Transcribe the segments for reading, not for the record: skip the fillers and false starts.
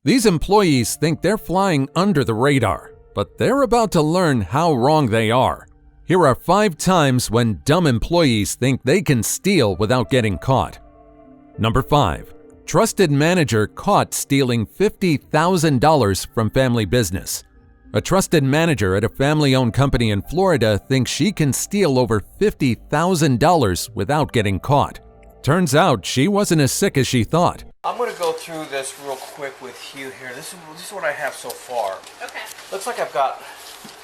These employees think they're flying under the radar, but they're about to learn how wrong they are. Here are 5 times when dumb employees think they can steal without getting caught. Number 5. Trusted manager caught stealing $50,000 from family business. A trusted manager at a family-owned company in Florida thinks she can steal over $50,000 without getting caught. Turns out she wasn't as sick as she thought. I'm going to go through this real quick with you here. This is what I have so far. Okay. Looks like I've got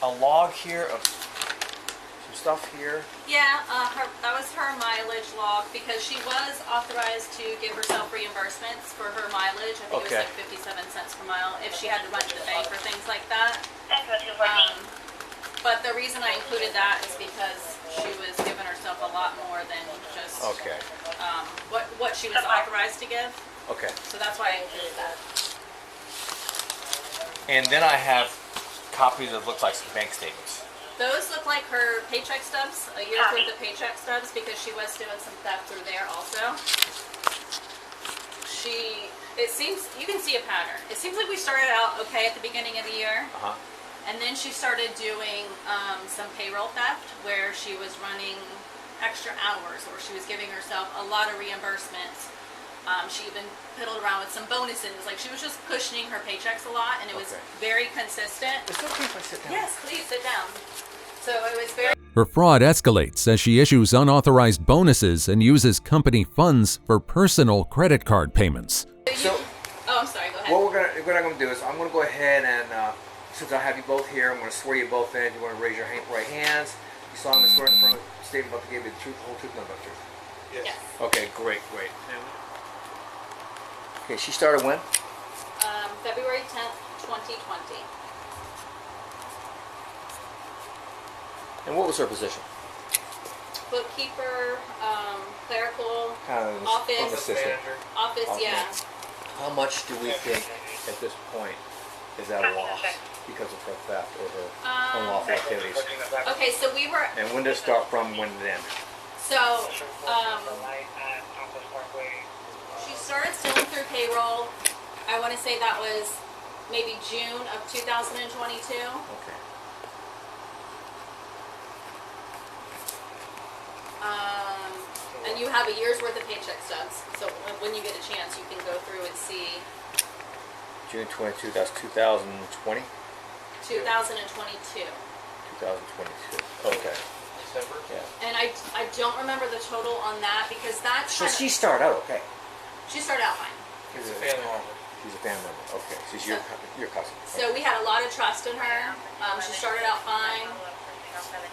a log here of some stuff here. Yeah, that was her mileage log because she was authorized to give herself reimbursements for her mileage. I think it was like 57 cents per mile if she had to run to the bank or things like that. But the reason I included that is because she was giving herself a lot more than just what she was authorized to give. Okay. So that's why I included that. And then I have copies of looks like some bank statements. Those look like her paycheck stubs, a year's worth of paycheck stubs, because she was doing some theft through there also. It seems, you can see a pattern. It seems like we started out okay at the beginning of the year. And then she started doing some payroll theft where she was running extra hours or she was giving herself a lot of reimbursements. She even piddled around with some bonuses. Like she was just cushioning her paychecks a lot, and it was very consistent. Is it okay if I sit down? Yes, please sit down. So it was very... Her fraud escalates as she issues unauthorized bonuses and uses company funds for personal credit card payments. Oh, I'm sorry, go ahead. What I'm going to do is I'm going to go ahead and, since I have you both here, I'm going to swear you both in. You want to raise your right hands. You solemnly swear in front of the statement about to give you the truth, the whole truth, and nothing but the truth. Yes. Okay, great. Okay, she started when? February 10th, 2020. And what was her position? Bookkeeper, clerical, Kind of office, assistant. office, yeah. How much do we think at this point is at a loss because of her theft or her unlawful activities? Okay, so we were... And when did it start from, when did it end? So, she started stealing through payroll. I want to say that was maybe June of 2022. Okay. And you have a year's worth of paycheck stubs. So when you get a chance, you can go through and see. June 22, that's 2020? 2022. 2022. Okay. December? Yeah. And I don't remember the total on that because that's So she started out okay. She started out fine. She's a family member. She's a family member. Okay. She's your cousin. So we had a lot of trust in her. She started out fine.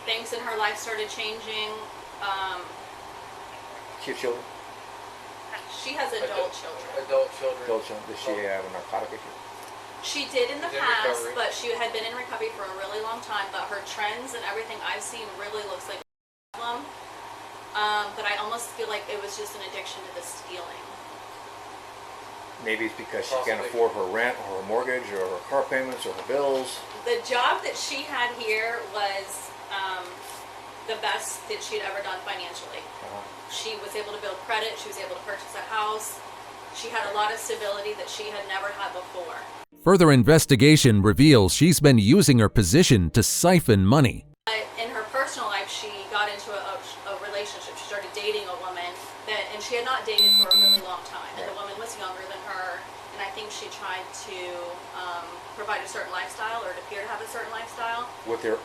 Things in her life started changing. She have children? She has adult children. Adult children. Adult children. Does she have a narcotic issue? She did in the She's in past, recovery. but she had been in recovery for a really long time. But her trends and everything I've seen really looks like a problem. But I almost feel like it was just an addiction to the stealing. Maybe it's because she can't afford her rent or her mortgage or her car payments or her bills. The job that she had here was the best that she'd ever done financially. She was able to build credit. She was able to purchase a house. She had a lot of stability that she had never had before. Further investigation reveals she's been using her position to siphon money. In her personal life, she got into a relationship. She started dating a woman and she had not dated for a really long time. And the woman was younger than her, and I think she tried to provide a certain lifestyle or it appeared to have a certain lifestyle. With the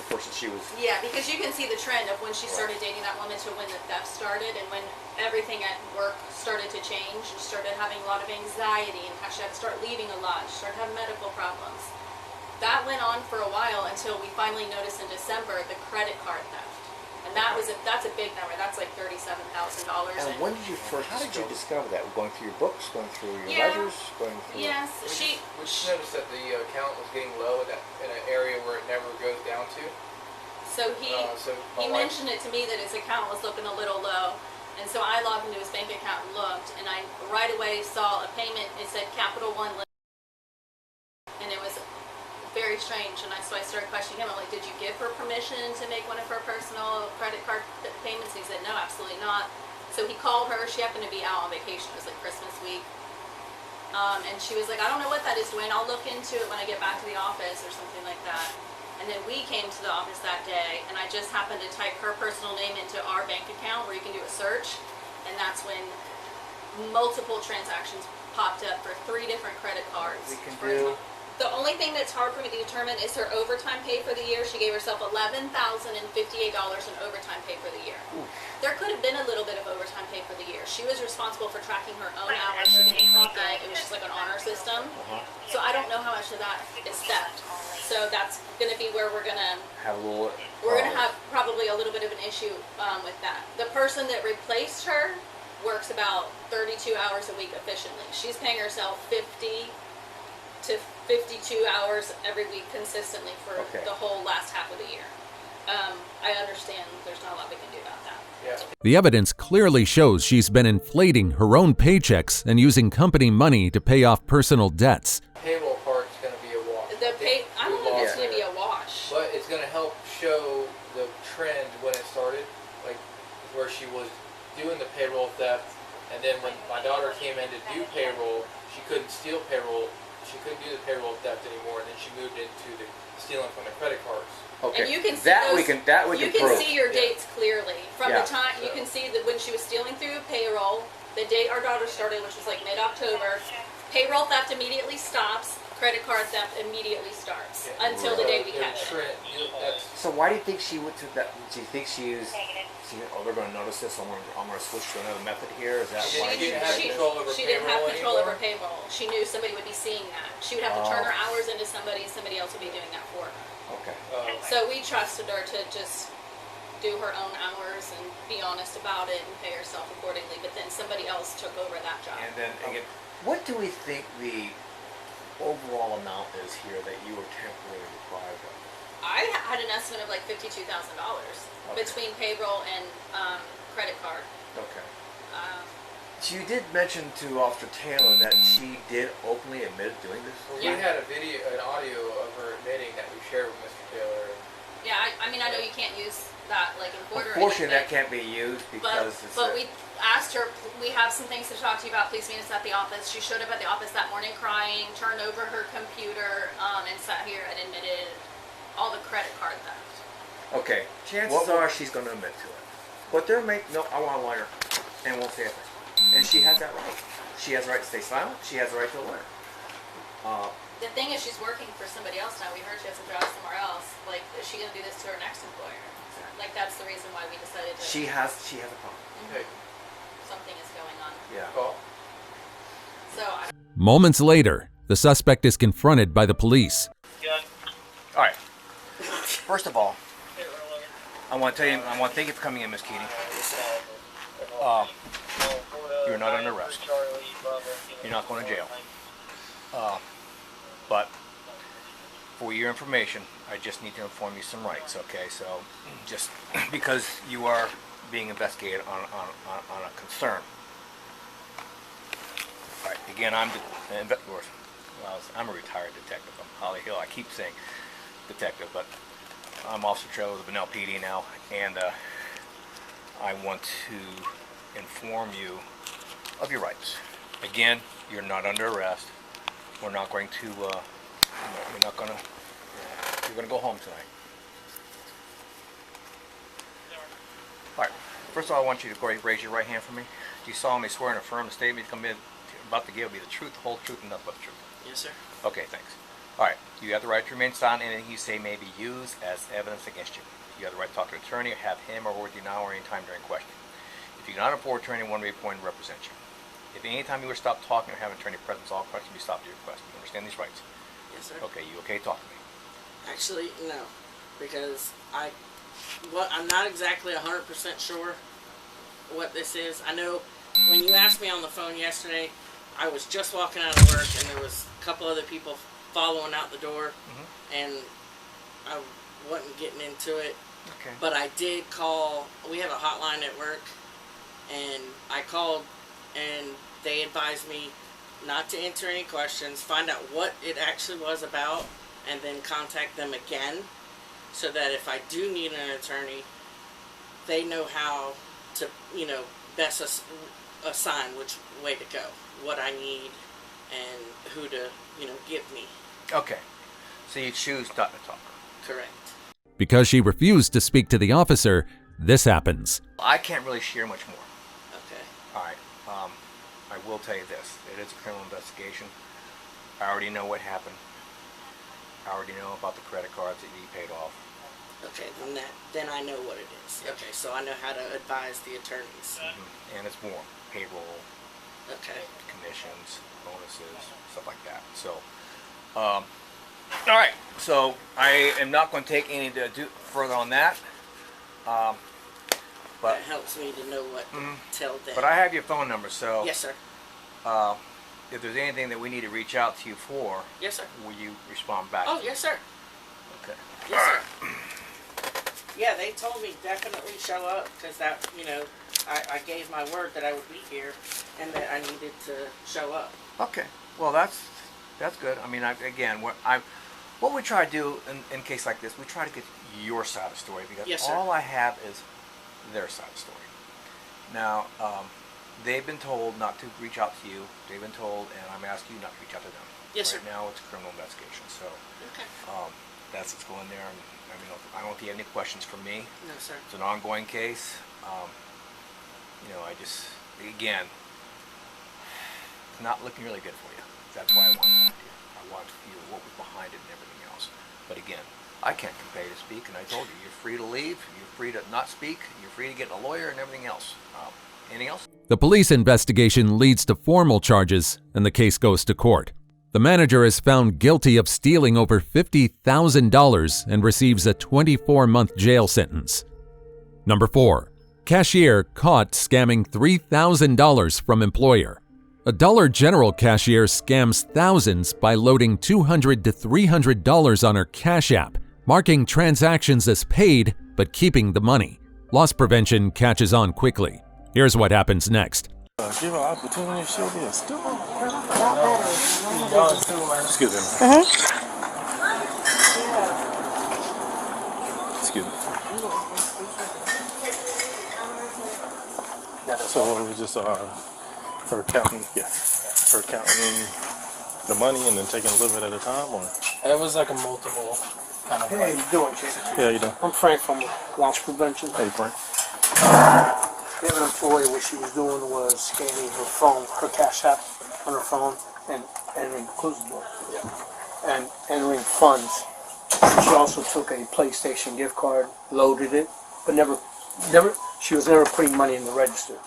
person she was. Yeah, because you can see the trend of when she started dating that woman to when the theft started and when everything at work started to change. She started having a lot of anxiety and she had to start leaving a lot. She started having medical problems. That went on for a while until we finally noticed in December the credit card theft. And that's a big number. That's like $37,000. And when did you how did you discover that? Going through your books, going through your ledgers, going through... Yes, We just noticed that the account was getting low in an area where it never goes down to. So he mentioned it to me that his account was looking a little low. And so I logged into his bank account and looked, and I right away saw a payment. It said Capital One, and it was very strange. And so I started questioning him. I'm like, did you give her permission to make one of her personal credit card payments? And he said, no, absolutely not. So he called her. She happened to be out on vacation. It was like Christmas week. And she was like, I don't know what that is, Dwayne. I'll look into it when I get back to the office or something like that. And then we came to the office that day, and I just happened to type her personal name into our bank account where you can do a search. And that's when multiple transactions popped up for 3 different credit cards. We can do. The only thing that's hard for me to determine is her overtime pay for the year. She gave herself $11,058 in overtime pay for the year. Ooh. There could have been a little bit of overtime pay for the year. She was responsible for tracking her own hours. She didn't clock in. It was just like an honor system. So I don't know how much of that is theft. So that's going to be where we're going to Have a little. we're going to have probably a little bit of an issue with that. The person that replaced her works about 32 hours a week efficiently. She's paying herself 50 to 52 hours every week consistently for the whole last half of the year. I understand there's not a lot we can do about that. Yeah. The evidence clearly shows she's been inflating her own paychecks and using company money to pay off personal debts. Payroll part's going to be a wash. I don't know if it's going to be a wash. But it's going to help show the trend when it started, like where she was doing the payroll theft, and then when my daughter came in to do payroll, she couldn't steal payroll. She couldn't do the payroll theft anymore, and then she moved into the stealing from the credit cards. Okay. And you can see that those, we can you can prove. see your dates clearly from Yeah. the time you can see that when she was stealing through payroll, the date our daughter started, which was like mid-October. Payroll theft immediately stops. Credit card theft immediately starts until the day we catch it. So why do you think she went to that? Do you think she was? They're going to notice this. I'm going to switch to another method here. Is that why? She didn't have control over She didn't have payroll control over anymore? payroll. She knew somebody would be seeing that. She would have to turn her hours into somebody, and somebody else would be doing that for her. Okay. So we trusted her to just do her own hours and be honest about it and pay herself accordingly. But then somebody else took over that job. And then again, what do we think the overall amount is here that you were temporarily deprived of? I had an estimate of like $52,000 between payroll and credit card. Okay. So you did mention to Officer Taylor that she did openly admit doing this? Well, we had an audio of her admitting that we shared with Mr. Taylor. Yeah, I mean, I know you can't use that like in court or Unfortunately, that anything. can't be used because But we asked her, we have some things to talk to you about. Please meet us at the office. She showed up at the office that morning crying, turned over her computer, and sat here and admitted all the credit card theft. Okay. Chances are she's going to admit to it. But there may I want a lawyer, and won't say a thing. And she has that right. She has the right to stay silent. She has the right to a lawyer. The thing is, she's working for somebody else now. We heard she has a job somewhere else. Like, is she going to do this to her next employer? Like, that's the reason why we decided to. She has a problem. Hey, Something is going on. Yeah. call. So I Moments later, the suspect is confronted by the police. All right. First of all, I want to thank you for coming in, Miss Keating. You're not under arrest. You're not going to jail. But for your information, I just need to inform you some rights, okay? So just because you are being investigated on a concern. All right, again, I'm a retired detective. I'm Holly Hill. I keep saying detective, but I'm Officer Trevor of the Benell PD now, and I want to inform you of your rights. Again, you're not under arrest. We're not going to. You're going to go home tonight. All right. First of all, I want you to go ahead and raise your right hand for me. Do you solemnly swear and affirm the statement you're about to give will be the truth, the whole truth, and nothing but the truth? Yes, sir. Okay, thanks. All right. You have the right to remain silent. Anything you say may be used as evidence against you. You have the right to talk to an attorney or have him or with you now or any time during questioning. If you cannot afford an attorney, one will be appointed to represent you. If any time you were to stop talking or have an attorney present, all questions will be stopped at your request. You understand these rights? Yes, sir. Okay, you okay? Talk to me. Actually, no, because I'm not exactly 100% sure what this is. I know when you asked me on the phone yesterday, I was just walking out of work and there was a couple other people following out the door, and I wasn't getting into it. Okay. But I did call. We have a hotline at work, and I called, and they advised me not to answer any questions, find out what it actually was about, and then contact them again, so that if I do need an attorney, they know how to, best assign which way to go, what I need, and who to, give me. Okay. So you choose not to talk. Correct. Because she refused to speak to the officer, this happens. I can't really share much more. Okay. All right. I will tell you this. It is a criminal investigation. I already know what happened. I already know about the credit cards that you paid off. Okay, then I know what it is. Yep. Okay, so I know how to advise the attorneys. And it's more payroll, Okay. commissions, bonuses, stuff like that. So, all right. So I am not going to take any to do further on that. But That helps me to know what to tell them. but I have your phone number, so Yes, sir. if there's anything that we need to reach out to you for, Yes, sir. will you respond back? Oh, yes, sir. Okay. Yes, sir. Yeah, they told me definitely show up because that, I gave my word that I would be here and that I needed to show up. Okay. Well, that's good. I mean, again, what we try to do in case like this, we try to get your side of the story because Yes, sir. all I have is their side of the story. Now, they've been told not to reach out to you. They've been told, and I'm asking you not to reach out to them. Yes, right sir. now, it's a criminal investigation, so Okay. that's what's going there. And I don't know if you have any questions for me. No, sir. It's an ongoing case. I just, again, it's not looking really good for you. That's why I want to talk to you. I want to feel what was behind it and everything else. But again, I can't compel you to speak, and I told you, you're free to leave, you're free to not speak, you're free to get a lawyer and everything else. Anything else? The police investigation leads to formal charges, and the case goes to court. The manager is found guilty of stealing over $50,000 and receives a 24-month jail sentence. Number 4. Cashier caught scamming $3,000 from employer. A Dollar General cashier scams thousands by loading $200 to $300 on her Cash App, marking transactions as paid but keeping the money. Loss prevention catches on quickly. Here's what happens next. Give her opportunity, she'll be a student. Excuse me. Excuse me. So it was just her counting, her counting the money and then taking a little bit at a time, or? It was like a multiple kind of. Hey, how you doing, Jason? Yeah, you know. I'm Frank from Loss Prevention. Hey, Frank. We have an employee, what she was doing was scanning her phone, her Cash App on her phone, and entering, close the door. Yeah. And entering funds. She also took a PlayStation gift card, loaded it, but she was never putting money in the register.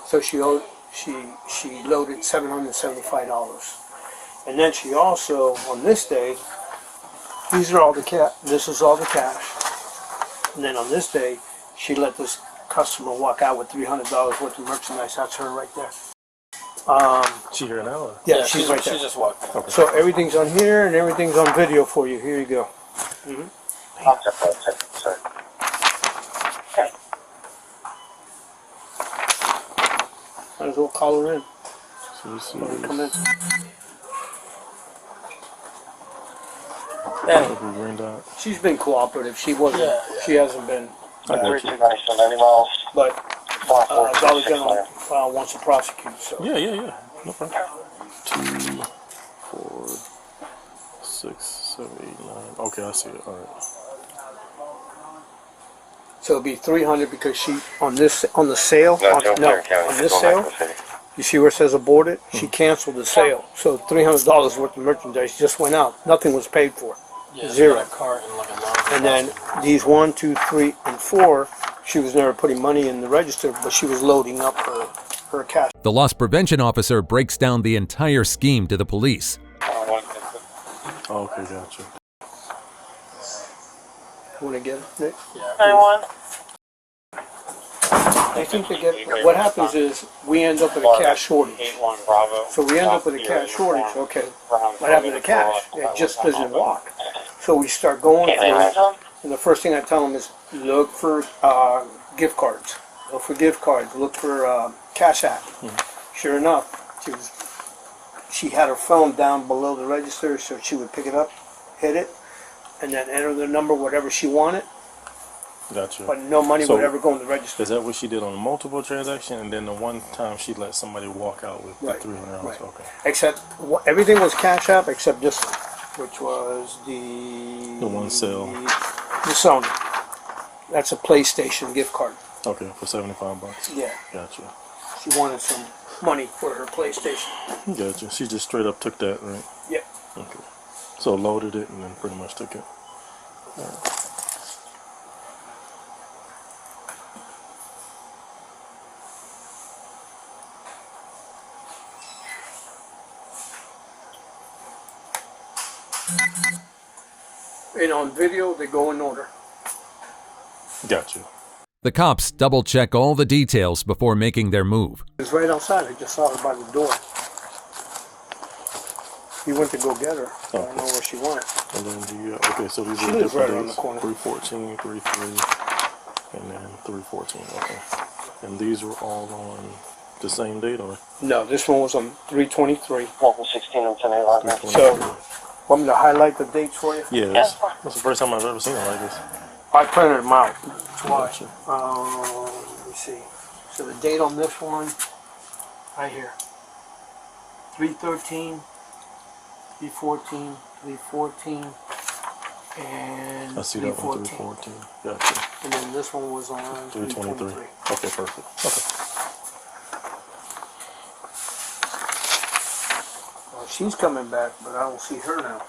So she loaded $775. And then she also, on this day, this is all the cash. And then on this day, she let this customer walk out with $300 worth of merchandise. That's her right there. She here now? Or? Yeah, she's right there. She just walked in. Okay. So everything's on here and everything's on video for you. Here you go. Might as well call her in. So this Come in. is green dot. She's been cooperative. She wasn't. Yeah. She hasn't been. I got you. But Dollar General wants to prosecute. So Yeah. No problem. 2, 4, 6, 7, 8, 9. Okay, I see it. All right. so it'll be 300 because she on the sale. On this sale. You see where it says aborted? She canceled the sale. So $300 worth of merchandise just went out. Nothing was paid for. Yeah, Zero. A cart and like a long. And then these 1, 2, 3, and 4, she was never putting money in the register, but she was loading up her cash. The loss prevention officer breaks down the entire scheme to the police. Okay, gotcha. Want to get it, Nick? Yeah. I think they get. What happens is we end up with a cash shortage. So we end up with a cash shortage. Okay, what happened to the cash? It just doesn't walk. So we start going for it. And the first thing I tell them is look for gift cards. Look for gift cards. Look for Cash App. Sure enough, she had her phone down below the register, so she would pick it up, hit it, and then enter the number, whatever she wanted, Gotcha. but no money So- would ever go in the register. Is that what she did on multiple transactions, and then the one time she let somebody walk out with the Right, $300? right. Okay. Except everything was Cash App except this one, which was The one sale. the Sony. That's a PlayStation gift card. Okay, for $75. Yeah, Gotcha. she wanted some money for her PlayStation. Gotcha. She just straight up took that, right? Yep. Okay. So loaded it and then pretty much took it. And on video, they go in order. Gotcha. The cops double check all the details before making their move. It's right outside. I just saw her by the door. He went to go get her. I don't know where she went. And then do you, okay, so these She are lives different right around dates. the corner. 3/14, 3/3, and then 3/14. Okay. And these were all on the same date, or No, this one was on 3/23. 16 and 10 last night. 3/23? Want me to highlight the dates for you? Yeah, that's the first time I've ever seen it like this. I printed them out. That's why. Gotcha. Let me see. So the date on this one, right here. 3/13, 3/14, 3/14, and I see that one, 3/14. 3/14. Gotcha. And then this one was on 3/23. 3/23. Okay, perfect. Okay. Well, she's coming back, but I don't see her now.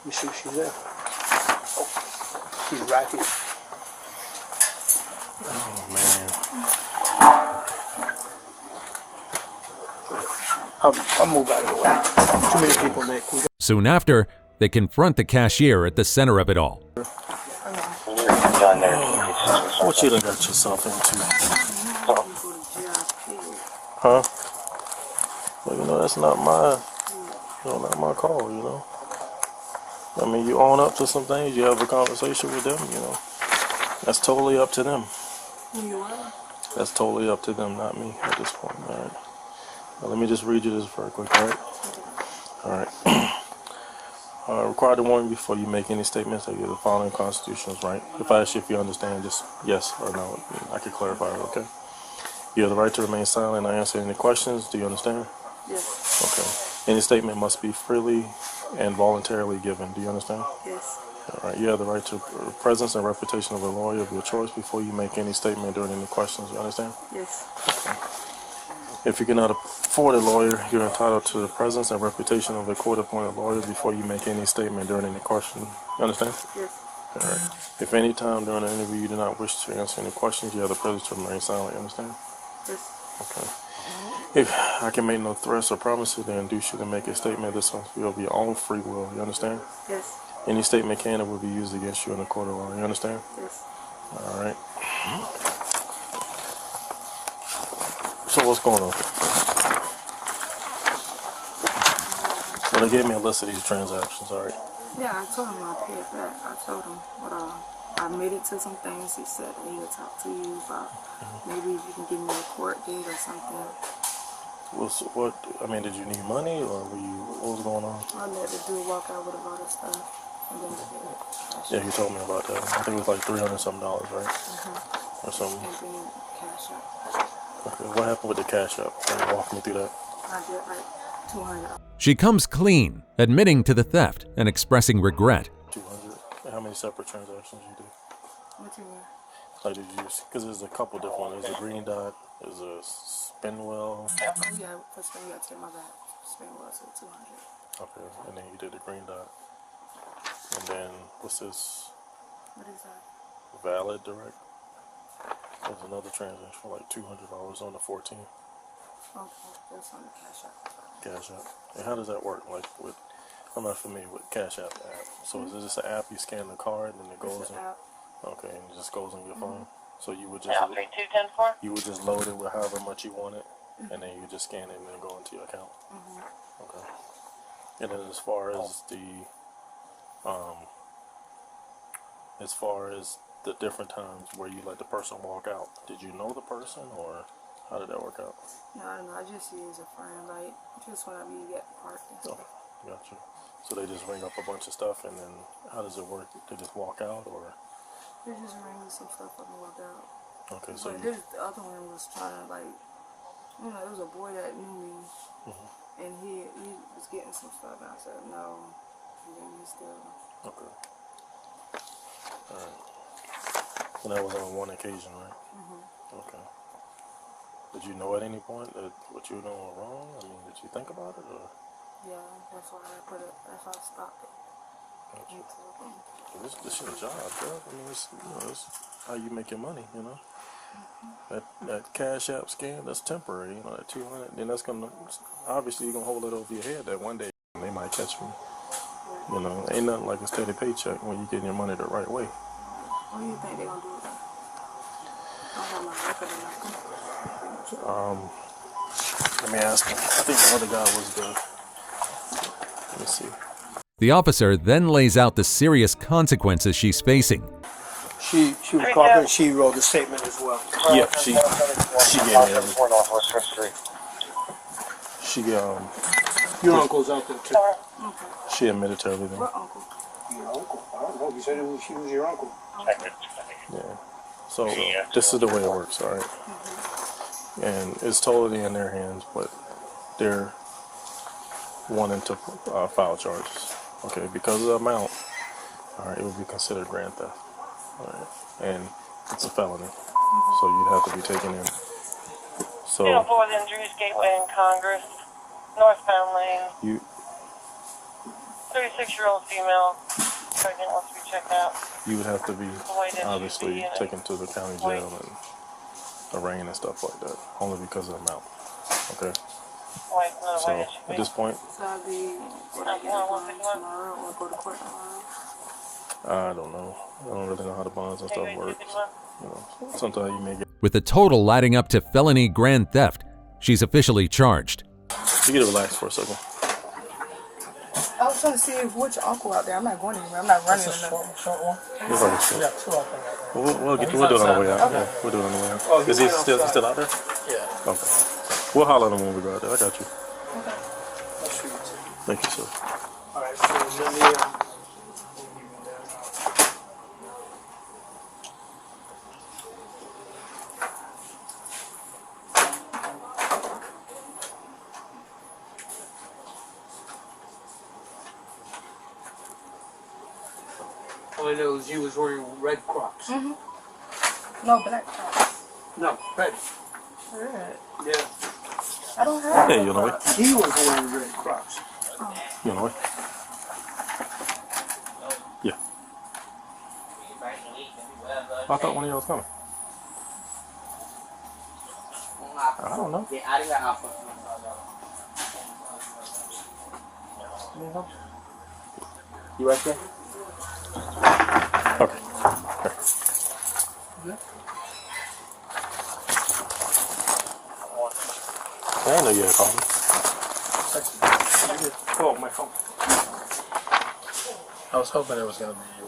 You see if she's there. Oh, she's right here. Oh man. I'll move out of the way. Too many people, Nick. We got Soon after, they confront the cashier at the center of it all. What you done got yourself into? Huh? Well, you know, that's not not my call, you know. I mean, you own up to some things, you have a conversation with them, you know. That's totally up to them. That's totally up to them, not me at this point, alright? Now, let me just read you this very quick, alright? Alright. Required to warn you before you make any statements that the following constitution is right. If I ask you if you understand, just yes or no. I can clarify it, okay? You have the right to remain silent and not answer any questions. Do you understand? Yes. Okay. Any statement must be freely and voluntarily given. Do you understand? Yes. All right. You have the right to presence and reputation of a lawyer of your choice before you make any statement during any questions. You understand? Yes. If you cannot afford a lawyer, you're entitled to the presence and reputation of a court-appointed lawyer before you make any statement during any question. You understand? Yes. All right. If any time during the interview you do not wish to answer any questions, you have the privilege to remain silent. You understand? Yes. Okay. If I can make no threats or promises to induce you to make a statement, this will be your own free will. You understand? Yes. Any statement can and will be used against you in the court of law. You understand? Yes. All right. So what's going on? Well, they gave me a list of these transactions. All right. Yeah, I told him I'd pay it back. I told him, but I admitted to some things. He said that he would talk to you about maybe if you can give me a court date or something. What? I mean, did you need money or were you? What was going on? I let the dude walk out with a lot of stuff, and then Yeah, he told me about that. I think it was like $300-something, right? Or something. and then cash up. Okay. What happened with the cash app? Can you walk me through that? I did like $200. She comes clean, admitting to the theft and expressing regret. 200. And how many separate transactions you did? What you mean? Like did you use? Because there's a couple different ones. There's a green dot. There's a spin wheel. Oh yeah, for spin, you got to take my back. Spin was at 200. Okay. And then you did the green dot. And then what's this? What is that? Valid direct. There's another transaction for like $200 on the 14 Okay, that's on the cash up. Cash App. And how does that work? Like with, I'm not familiar with Cash App app. So is this an app you scan the card and it goes It's in? an app. Okay, and it just goes on your phone. So you would just you would just load it with however much you wanted, and then you just scan it and then go into your account. Okay. And then as far as the different times where you let the person walk out, did you know the person or how did that work out? No, I don't know. I just use a friend, like, just when we get parked and stuff. Gotcha. So they just ring up a bunch of stuff, and then how does it work? They just walk out, or? They just ring some stuff up and walk out. Okay, so But the other one was trying to like, you know, it was a boy that knew me, and he was getting some stuff, and I said no, and then he still. Okay. All right. And that was on one occasion, right? Okay. Did you know at any point that what you were doing was wrong? I mean, did you think about it, or? Yeah, that's why I put it. That's why I stopped it. This is your job, bro. I mean, it's, you know, it's how you make your money, you know. That Cash App scam, that's temporary, you know, that 200, then that's gonna, obviously you're gonna hold it over your head that one day they might catch me. You know, ain't nothing like a steady paycheck when you're getting your money the right way. What do you think they're gonna do with that? I don't have my record or nothing. Let me ask him. I think the other guy was the, let me see. The officer then lays out the serious consequences she's facing. She was cooperating. She wrote a statement as well. Yeah, she gave me everything. She Your uncle's out there too. she admitted to everything. What uncle? Your uncle? I don't know. You said she was your uncle. Yeah. So this is the way it works, all right? And it's totally in their hands, but they're wanting to file charges. Okay, because of the amount, all right, it would be considered grand theft. All right, and it's a felony, so you'd have to be taken in. So 204 Injuries Gateway in Congress, northbound lane. you 36-year-old female, pregnant, wants to be checked out. you would have to be White SUV obviously in it. taken to the county jail and arraigned and stuff like that, only because of the amount. Okay, White, another so white SUV. at this point, So I'll be, would I get a bond tomorrow or go to court tomorrow? I don't know. I don't really know how the bonds and stuff work. You know, sometimes you may get. With the total adding up to felony grand theft, she's officially charged. You get to relax for a second. I was trying to see which uncle out there. I'm not going anywhere. I'm not running or nothing. Short one. We'll probably see. Yeah, two up in there. We'll do it on the way out. Yeah, we'll do it on the way out. Oh, Is he still out there? Yeah. Okay. We'll holler at him when we go out there. I got you. I'll shoot you too. Thank you, sir. All right. So let me. All I know is you was wearing red Crocs. No, black Crocs. No, red. Red. Yeah. I don't have Hey, red you know what? Crocs. He was wearing red Crocs. You know what? Yeah. I thought one of y'all was coming. I don't know. You right there? Okay. I didn't know you had called me. Oh, my phone. I was hoping it was going to be you.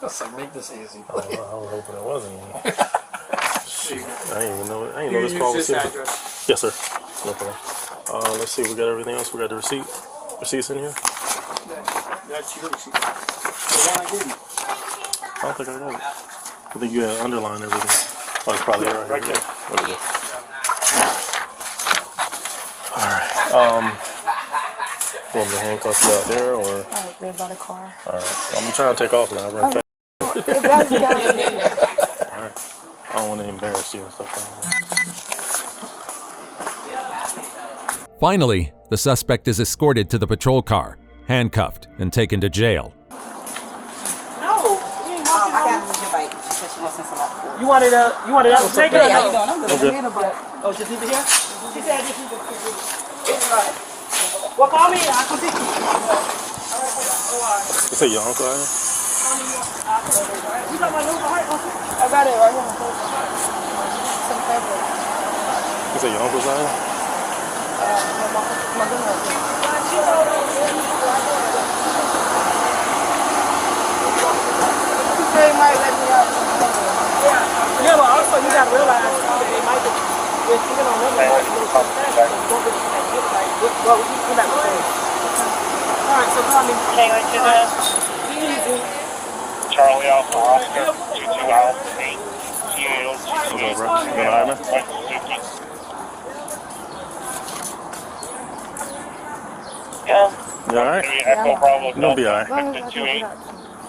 So make this easy. I was hoping it wasn't you. There you go. I didn't even know. I didn't You know this call was use this here. address. Yes, sir. No problem. Let's see. We got everything else. We got the receipts in here. That's your receipt. The one I gave you. I don't think I got it. I think you had underlined everything. Oh, it's probably right here. there. There we go. Alright. Want me to handcuff you out there or? Alright, they're by the car. Alright. I'm trying to take off now. Right. If that's the guy, Alright. I don't want to embarrass you and stuff like that. Finally, the suspect is escorted to the patrol car, handcuffed, and taken to jail. You wanted that to take it? how you doing? I'm good. Okay. Oh, just leave it here? She said just leave it here. Right. Well, call me. I'll come pick you. You say your uncle out here? You got my number, right? I got it right here. Some paper. You say your uncle's out here? My dinner. They might let me out. Yeah, but also you got to realize that they might be, if you're going to remember, well, we can come back to for coming. Kayla to the Easy. Charlie Alpha Oscar 22 Alpha 8 Kilo What's up, bro? You been alright, man? Yeah. You alright? Echo Bravo You gonna be alright. Delta 28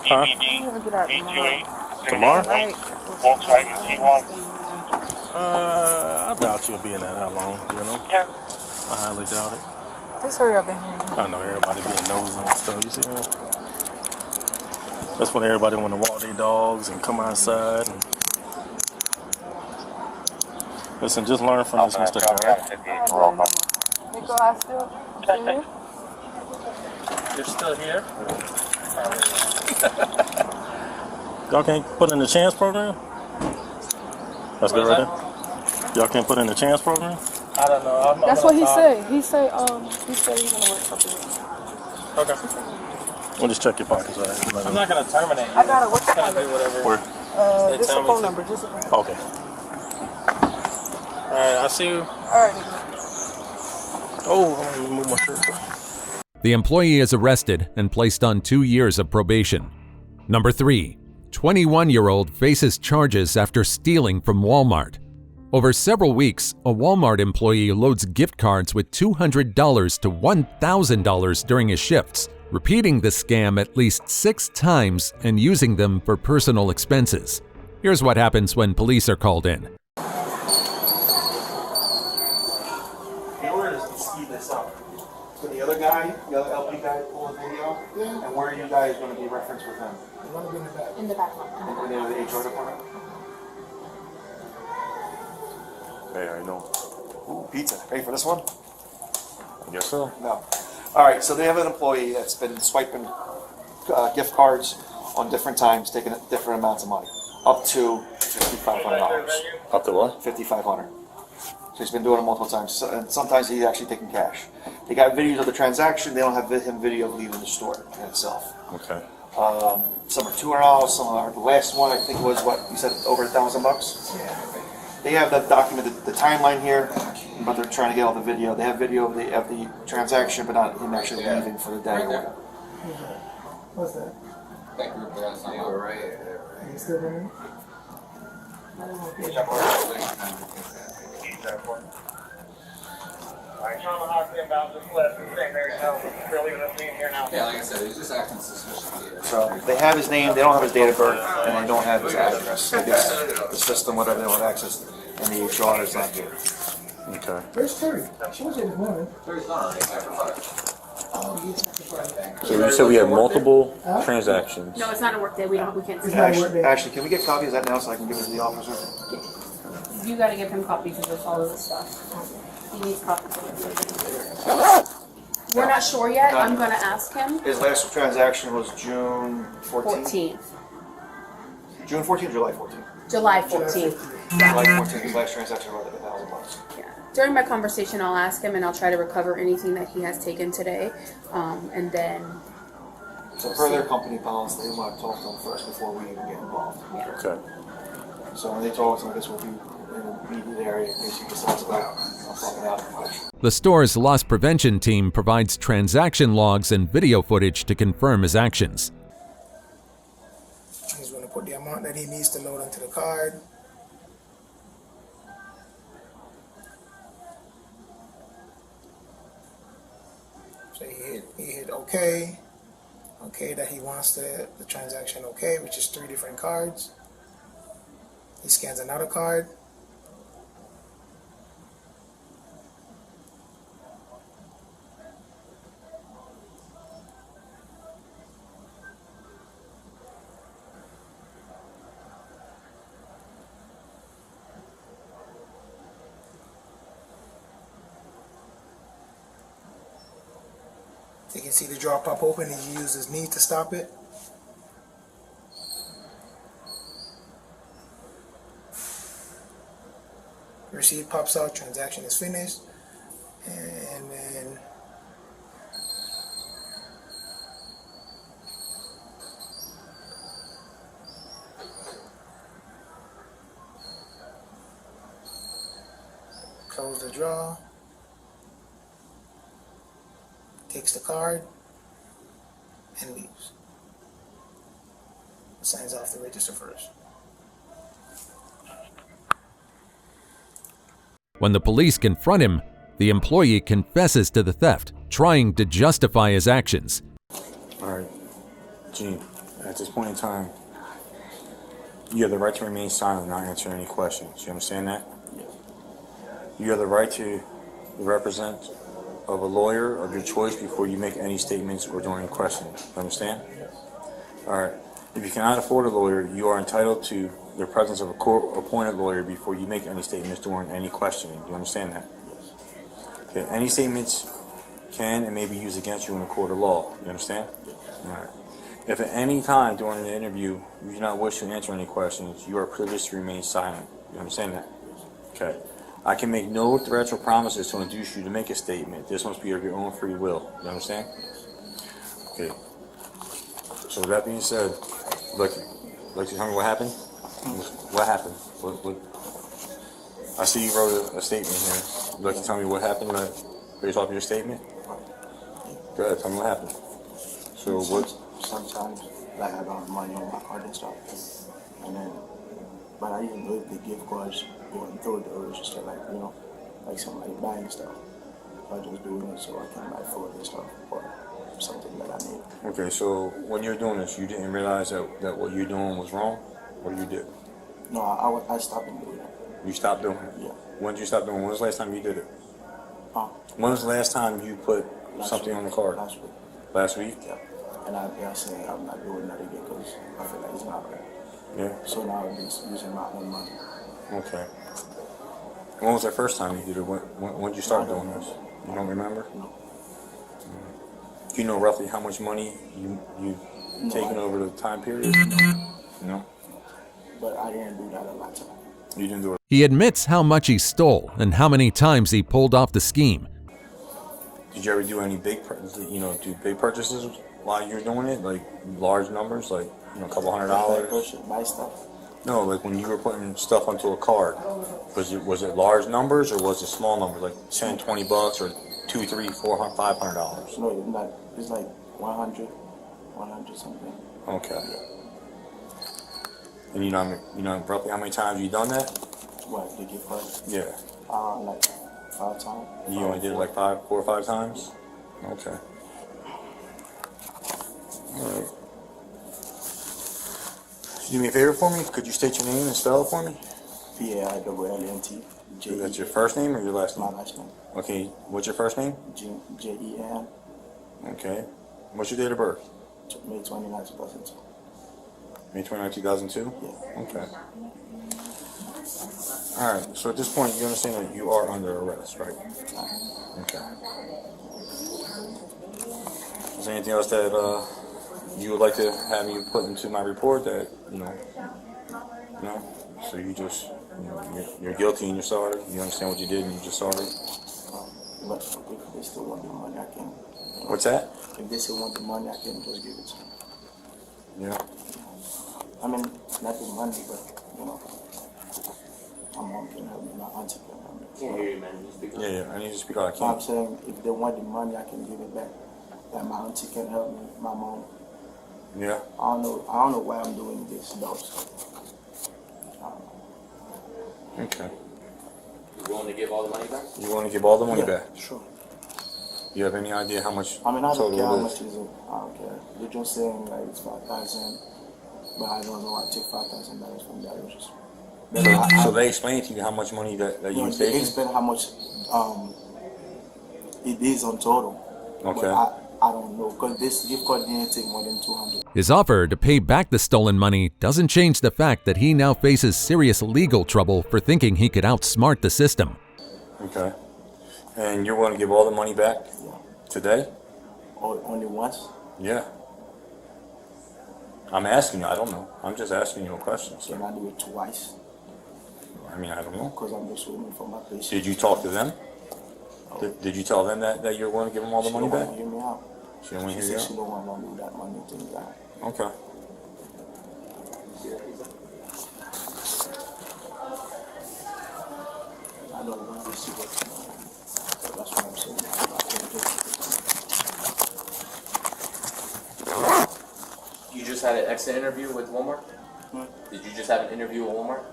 Huh? DVD 328 Tomorrow? Volkswagen C1. I doubt you'll be in that how long, you know? Yeah. I highly doubt it. Just hurry up and hang. I know everybody being nosy and stuff, you see that? That's when everybody want to walk their dogs and come outside. And... Listen, just learn from this mistake, alright? Nico, I still here? You're still here? Y'all can't put in the chance program? That's good right there. Y'all can't put in the chance program? I don't know. That's what he said. He said he's gonna work something. Okay. We'll just check your pockets, alright? I'm not gonna terminate you. I gotta work I'm gonna do whatever. Where? This is tell a me phone to. number. Just Okay. Alright, I'll see you. alright. Oh, I'm gonna move my shirt. The employee is arrested and placed on 2 years of probation. Number 3. 21-year-old faces charges after stealing from Walmart. Over several weeks, a Walmart employee loads gift cards with $200 to $1,000 during his shifts, repeating the scam at least 6 times and using them for personal expenses. Here's what happens when police are called in. In order to speed this up, so the other guy, the other LP guy pulled the video, and where are you guys going to be referenced with him? I'm gonna be in the back. In the HR department? Hey, I know. Ooh, pizza. Ready for this one? I guess so. No. All right, so they have an employee that's been swiping gift cards on different times, taking different amounts of money, up to $5,500. Up to what? $5,500. So he's been doing it multiple times, and sometimes he's actually taking cash. They got videos of the transaction. They don't have him video of leaving the store in itself. Okay. Some are $200. Some are the last one. I think was what you said, over $1,000 bucks. Yeah. They have the documented the timeline here, but they're trying to get all the video. They have video of the transaction, but not him actually leaving for the day. What's that? That group that's not right. You still there? Yeah, like I said, he's just acting suspicious. So they have his name, they don't have his date of birth, and they don't have his address. I guess the system, whatever they want access, and the HR is not here. Okay. Where's Terry? She was here this morning. Terry's not already after 5. Oh, he's after 5. So you said we have multiple transactions. No, it's not a work day. We can't see It's not a work day. Ashley, can we get copies of that now so I can give it to the officer? You gotta give him copies of this, all of this stuff. He needs copies of it. We're not sure yet. I'm gonna ask him. His last transaction was June 14th. 14th. June 14th or July 14th? July 14th. July 14th, his last transaction was like $1,000. Yeah. During my conversation, I'll ask him and I'll try to recover anything that he has taken today. And then. So per their company policy, they want to talk to him first before we even get involved. Yeah. Okay. So when they told us like this will be in the immediate area, in case he decides to go, I'm fucking out. The store's loss prevention team provides transaction logs and video footage to confirm his actions. He's going to put the amount that he needs to load onto the card. So he hit OK. OK that he wants the transaction OK, which is 3 different cards. He scans another card. You can see the drawer pop open and he uses his knee to stop it. Receipt pops out, transaction is finished, and then close the drawer, takes the card, and leaves. Signs off the register first. When the police confront him, the employee confesses to the theft, trying to justify his actions. All right, Gene, at this point in time, you have the right to remain silent and not answer any questions. You understand that? Yes. You have the right to represent of a lawyer of your choice before you make any statements or during questioning. You understand? Yes. All right. If you cannot afford a lawyer, you are entitled to the presence of a court-appointed lawyer before you make any statements during any questioning. Do you understand that? Yes. Okay. Any statements can and may be used against you in a court of law. You understand? Yes. All right. If at any time during the interview you do not wish to answer any questions, you are privileged to remain silent. You understand that? Okay. I can make no threats or promises to induce you to make a statement. This must be of your own free will. You understand? Okay. So with that being said, like to tell me what happened? What happened? What? I see you wrote a statement here. Would you like to tell me what happened based off your statement? Go ahead. Tell me what happened. So what? Sometimes I have money on my card and stuff, and then, but I didn't know if the gift cards going through the register, like like somebody buying stuff. I just doing it so I can buy food and stuff or something that I need. Okay, so when you're doing this, you didn't realize that what you're doing was wrong, or you did? No, I stopped doing it. You stopped doing it? Yeah. When did you stop doing it? When was the last time you did it? When was the last time you put something on the card? Last week. Last week? Yeah. And I say I'm not doing that again because I feel like it's not right. Yeah. So now I'm just using my own money. Okay. When was the first time you did it? When did you start doing this? You don't remember? No. Do you know roughly how much money you've taken over the time period? No. But I didn't do that a lot of time. You didn't do it. He admits how much he stole and how many times he pulled off the scheme. Did you ever do any big purchases while you're doing it? Like large numbers, like a couple $100? Buy stuff. No, like when you were putting stuff onto a card, was it large numbers or was it small numbers, like 10, 20 bucks or $200, $300, $400, $500? No, it's like 100 something. Okay. And you know roughly how many times you done that? What, the gift card? Yeah. Like 5 times. You only did it like 4 or 5 times? Okay. Alright. Do me a favor for me? Could you state your name and spell it for me? P-A-I-L-L-E-N-T. That's your first name or your last name? My last name. Okay, what's your first name? Jen. Okay. What's your date of birth? May 29, 2002. May 29, 2002? Yeah. Okay. Alright, so at this point you understand that you are under arrest, right? Okay. Is there anything else that you would like to have me put into my report that, no? So you just, you're guilty and you're sorry? You understand what you did and you're just sorry? But if they still want the money, I can. What's that? If they still want the money, I can just give it to them. Yeah. I mean, not the money, but, my mom can help me, my auntie can help me. Can't hear you, man. Yeah, I need to speak out. I So I'm can't. saying, if they want the money, I can give it back. That my auntie can help me, my mom. Yeah. I don't know why I'm doing this, though. So. Okay. You willing to give all the money back? You want to give all the money back? Sure. You have any idea how much I mean, I don't care how total it much is? is it. I don't care. They're just saying like it's 5,000, but I don't know. I take $5,000 from that. So they explained to you how much money that you were They taking? explain how much it is on total. Okay. But I don't know because this gift card didn't take more than 200. His offer to pay back the stolen money doesn't change the fact that he now faces serious legal trouble for thinking he could outsmart the system. Okay. And you're willing to give all the money back? Yeah. Today? Only once? Yeah. I'm asking you, I don't know. I'm just asking you a question. Can I do it twice? I mean, I don't know. Because I'm just waiting for my patient. Did you talk to them? Did you tell them that you're willing to give them all the money back? She don't want to hear me out. She don't want to She hear you said she out? don't want to do that money thing. Okay. I don't want this to get to me. So that's what I'm saying. I can't do it. just had an exit interview with Walmart? Did you just have an interview with Walmart?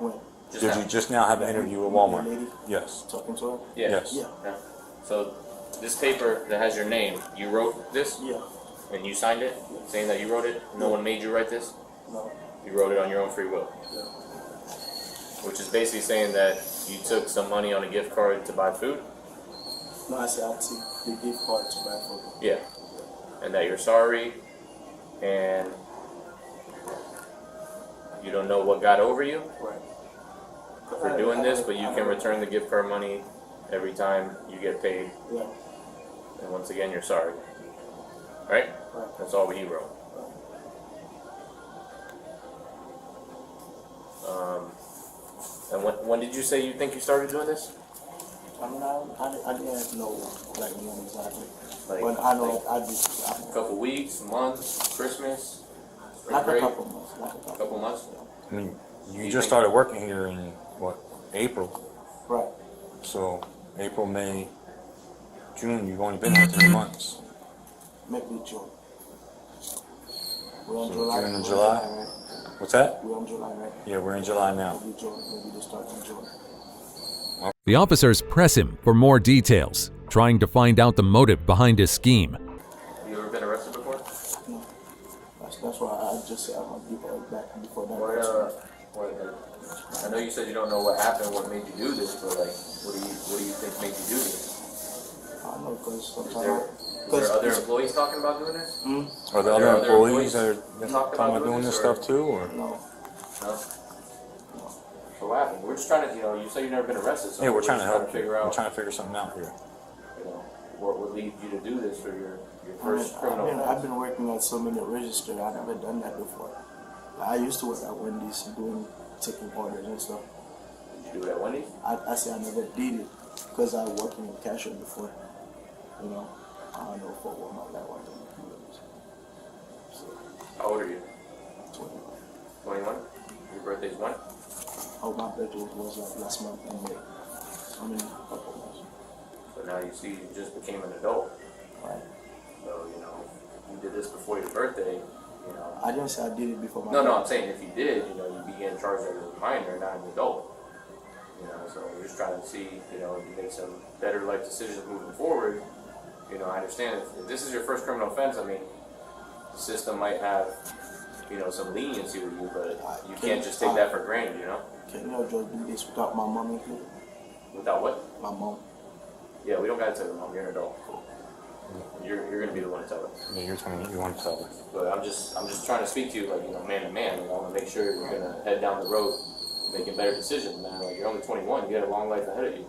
When? Did you just now have an interview with Walmart? Lady Yes. talking to her? Yeah. Yes. Yeah. Yeah. So this paper that has your name, you wrote this? Yeah. And you signed it, saying that you wrote it? No one made you write this? No. You wrote it on your own free will? Yeah. Which is basically saying that you took some money on a gift card to buy food? No, I said I took the gift card to buy food. Yeah. And that you're sorry and you don't know what got over you Right. for doing this, but you can return the gift card money every time you get paid. Yeah. And once again, you're sorry. Right? Right. That's all he wrote. And when did you say you think you started doing this? I mean, I didn't know like when exactly, Like, but I know like I just a couple weeks, months, Christmas, spring like a break? couple months, like a couple. Couple months? I mean, you just started working here in what, April? Right. So April, May, June. You've only been here 3 months. Maybe June. We're on So July. June and we're July? Right? What's that? We're on July, right? Yeah, we're in July now. Maybe June. Maybe they start in June. The officers press him for more details, trying to find out the motive behind his scheme. You ever been arrested before? No. That's why I just said I'm gonna give it back before that. I know you said you don't know what happened, what made you do this, but like, what do you think made you do this? I don't know because Is sometimes. there other employees talking about doing this? Are there Are there other other employees that are employees talking about doing this stuff too, or? No. No. So what happened? We're just trying to, you say you've never been arrested, so Yeah, we're trying to just help you. figure We're out, trying to figure something out here. What would lead you to do this for your first criminal offense? I've been working at so many registers. I've never done that before. I used to work at Wendy's taking orders and stuff. Did you do it at Wendy's? I say I never did it because I worked in the cashier before. You know, I don't know for Walmart that one. So, How old are you? 21. 21? Your birthday's when? Oh, my birthday was like last month in May. I mean, a couple months. So now you see you just became an adult. Right. So, you did this before your birthday, I didn't say I did it before my No, birthday. I'm saying if you did, you began charged as a minor, not an adult. So we're just trying to see, to make some better life decisions moving forward. I understand if this is your first criminal offense, I mean, the system might have, some leniency with you, but you can't just take that for granted, Can you just do this without my mom included? Without what? My mom. Yeah, we don't gotta tell your mom, you're an adult. You're gonna be the one to tell her. Yeah, you're telling me you want to tell her. But I'm just trying to speak to you like, man to man. I want to make sure you're gonna head down the road making better decisions, man. Like, you're only 21, you got a long life ahead of you.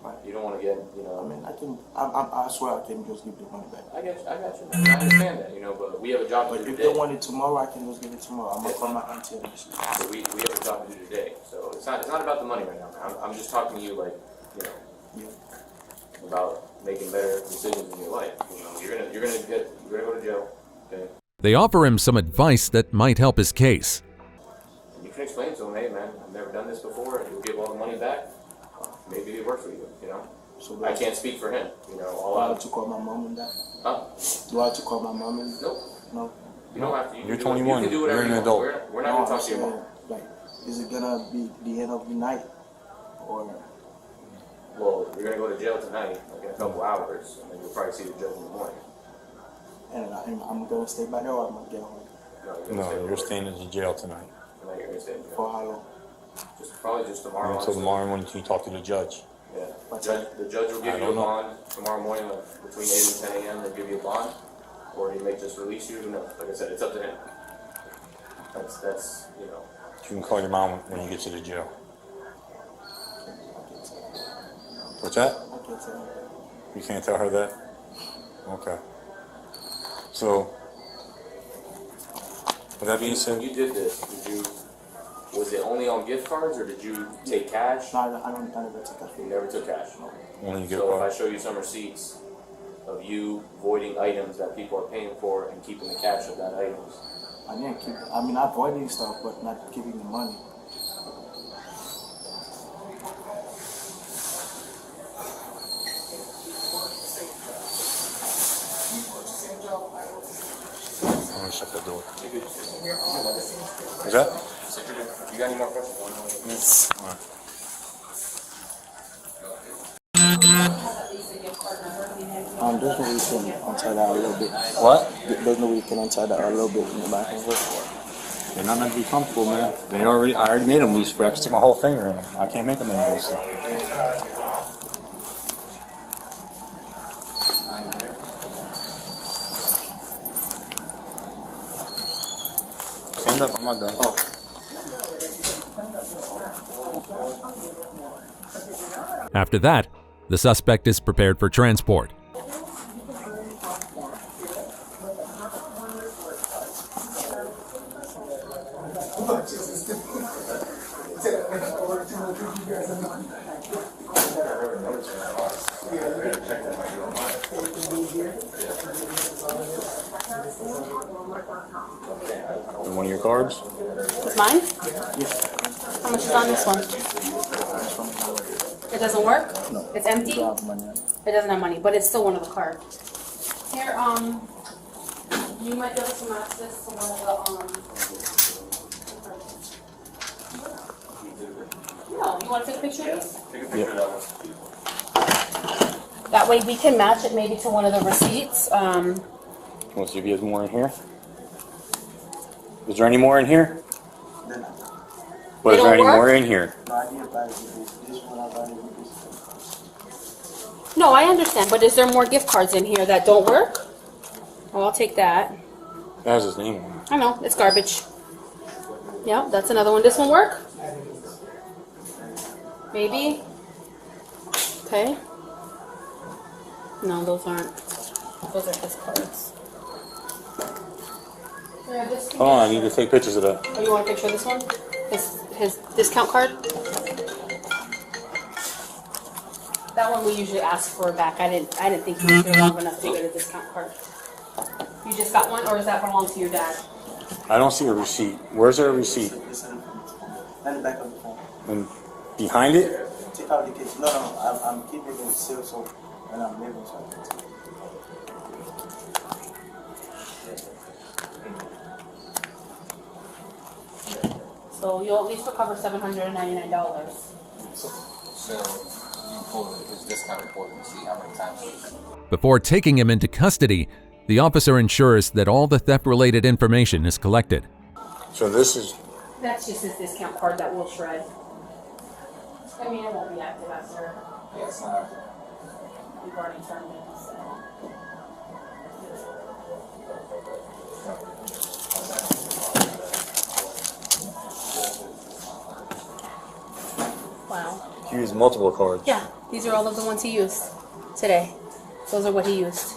Right. You don't want to get, I mean, I swear I can just give the money back. I got you, man. I understand that, but we have a job to But do if today. they want it tomorrow, I can just give it tomorrow. I'm gonna call my auntie and this. So we have a job to do today. So it's not about the money right now, man. I'm just talking to you like, about making better decisions in your life. You're gonna go to jail. Okay. They offer him some advice that might help his case. And you can explain to him, hey man, I've never done this before, and you'll give all the money back. Maybe it works for you, So I can't speak for him, all do I out. have to call my mom and that? Huh? Do I have to call my mom and Nope. No. You don't have to. You're can 21. You can do whatever You're an you want. adult. We're not No, gonna talk I'm to your mom. saying, like, is it gonna be the end of the night? Or Well, you're gonna go to jail tonight, like in a couple hours, and then you'll probably see the judge in the morning. and I'm gonna stay back there or I'm gonna get home? No, you're staying in the jail tonight. Tonight you're gonna stay in jail. For how long? Probably just tomorrow. Until tomorrow morning until you talk to the judge. Yeah. The judge will give I you a don't know. bond tomorrow morning, like between 8 and 10 a.m. They'll give you a bond, or he may just release you. Who knows? Like I said, it's up to him. That's. You can call your mom when you get to the jail. What's that? I can't tell her. You can't tell her that? Okay. So, with that being When said, you did this, was it only on gift cards, or did you take cash? No, I never took cash. You never took cash. only gift So if I card. show you some receipts of you voiding items that people are paying for and keeping the cash of that items, I didn't keep. I mean, I'm avoiding stuff, but not keeping the money. me shut that door. Is that? You got any more questions? All right. There's no way you can untie that a little bit. What? There's no way you can untie that a little bit in the back of it. They're not meant to be comfortable, man. I already made them loose, but I can stick my whole finger in them. I can't make them any loose. Stand up, I'm not done. Oh. After that, the suspect is prepared for transport. And one of your cards? It's mine? How much is on this one? It doesn't work? No. It's empty? It doesn't have money, but it's still one of the cards. Here, you might be able to match this to one of the, No, you want to take a picture of this? Take a picture of that one. That way we can match it maybe to one of the receipts. Want to see if he has more in here? Is there any more in here? But is there any more in here? No, I understand, but is there more gift cards in here that don't work? Oh, I'll take that. That has his name on it. I know, it's garbage. Yeah, that's another one. This one work? Maybe? Okay. No, those aren't. Those are his cards. Hold on, I need to take pictures of that. Oh, you want a picture of this one? His discount card? That one we usually ask for back. I didn't think you were long enough to get a discount card. You just got one, or does that belong to your dad? I don't see a receipt. Where's there a receipt? And the back of the phone. And behind it? Take out the case. No, I'm keeping it sealed so and I'm leaving so I can take it. So you'll at least recover $799. So you pull his discount report and see how many times. Before taking him into custody, the officer ensures that all the theft-related information is collected. So this is... That's just his discount card that we'll shred. I mean, it won't be active after. Yeah, it's not. We've already turned it, so. Wow. He used multiple cards. Yeah, these are all of the ones he used today. Those are what he used.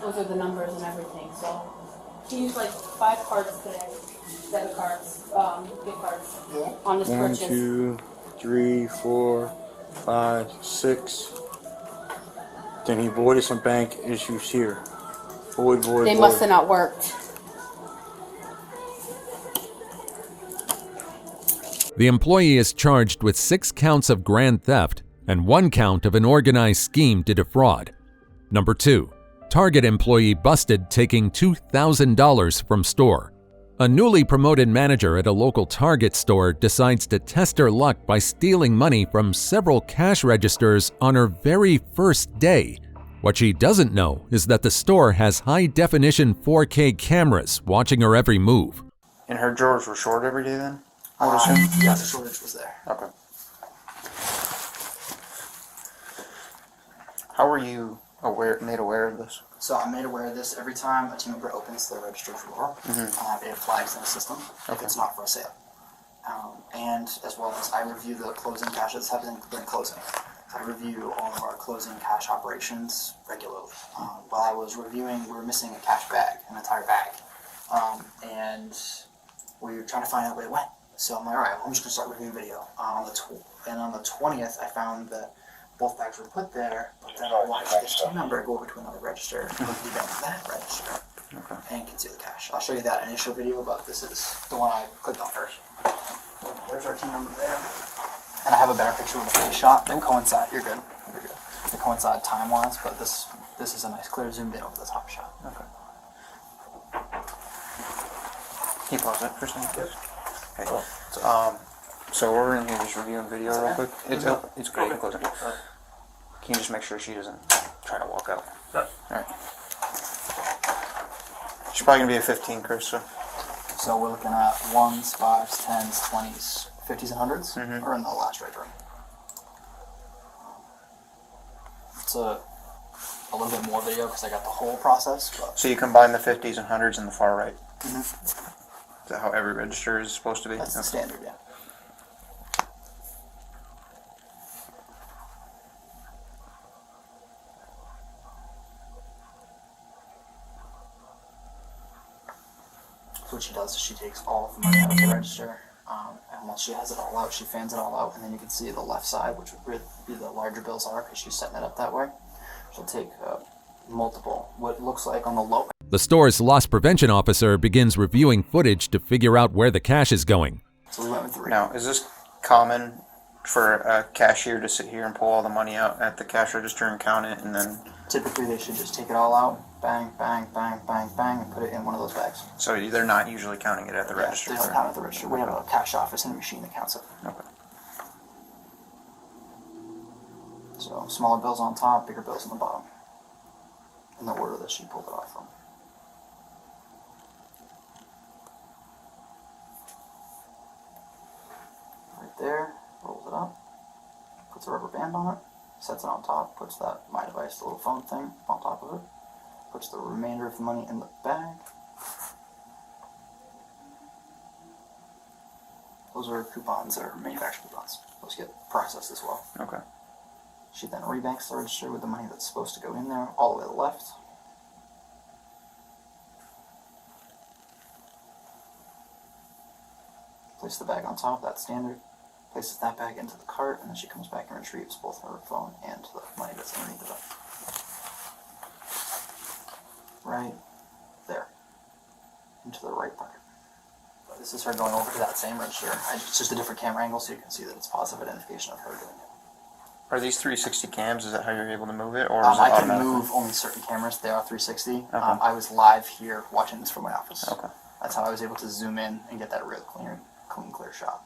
Those are the numbers and everything, so. He used like 5 cards today. Debit cards, gift cards on this purchase. 1, 2, 3, 4, 5, 6. Then he voided some bank issues here. Void. They must have not worked. The employee is charged with 6 counts of grand theft and 1 count of an organized scheme to defraud. Number 2. Target employee busted taking $2,000 from store. A newly promoted manager at a local Target store decides to test her luck by stealing money from several cash registers on her very first day. What she doesn't know is that the store has high-definition 4K cameras watching her every move. And her drawers were short every day then? I would assume? Yeah, the shortage was there. Okay. How were you made aware of this? So I'm made aware of this every time a team member opens their register drawer. It flags in the system if it's not for sale. And as well as I review the closing cash that's been closing. I review all of our closing cash operations regularly. While I was reviewing, we were missing a cash bag, an entire bag. And we were trying to find out where it went. So I'm like, all right, well, I'm just going to start reviewing video. On the 20th, I found that both bags were put there, but then I watched this team member go over to another register, go to that register, and conceal the cash. I'll show you that initial video, but this is the one I clicked on first. There's our team member there. And I have a better picture of the face shot. They coincide. You're good. You're good. They coincide time-wise, but this this is a nice clear zoomed in over the top shot. Okay. Can you pause that for a second, please? Okay. So we're in here just reviewing video real quick. It's great. You can close it. Can you just make sure she doesn't try to walk out? Yep. Alright. She's probably gonna be a 15, Chris, so. So we're looking at 1s, 5s, 10s, 20s, 50s, and 100s, or in the last right room. It's a little bit more video because I got the whole process. But So you combine the 50s and 100s in the far right. Mhm. Is that how every register is supposed to be? That's the standard, yeah. So what she does is she takes all of the money out of the register, and once she has it all out, she fans it all out, and then you can see the left side, which would be the larger bills are, because she's setting it up that way. She'll take multiple, what looks like on the low. The store's loss prevention officer begins reviewing footage to figure out where the cash is going. So we went with 3. Now, is this common for a cashier to sit here and pull all the money out at the cash register and count it, and then... Typically, they should just take it all out, bang, bang, bang, bang, bang, and put it in one of those bags. So they're not usually counting it at the register? They don't count at the register. We have a cash office and a machine that counts it. Okay. So smaller bills on top, bigger bills on the bottom. In the order that she pulled it off from. Right there, rolls it up, puts a rubber band on it, sets it on top, puts that My Device, the little phone thing, on top of it, puts the remainder of the money in the bag. Those are coupons, or manufacturer coupons. Those get processed as well. Okay. She then rebanks the register with the money that's supposed to go in there, all the way to the left. Place the bag on top, that's standard. Places that bag into the cart, and then she comes back and retrieves both her phone and the money that's underneath it. Right there. Into the right pocket. But this is her going over to that same register. It's just a different camera angle so you can see that it's positive identification of her doing it. Are these 360 cams? Is that how you're able to move it? Or is it I can automatically? move only certain cameras. They are 360. Okay. I was live here watching this from my office. Okay. That's how I was able to zoom in and get that real clean, clear shot.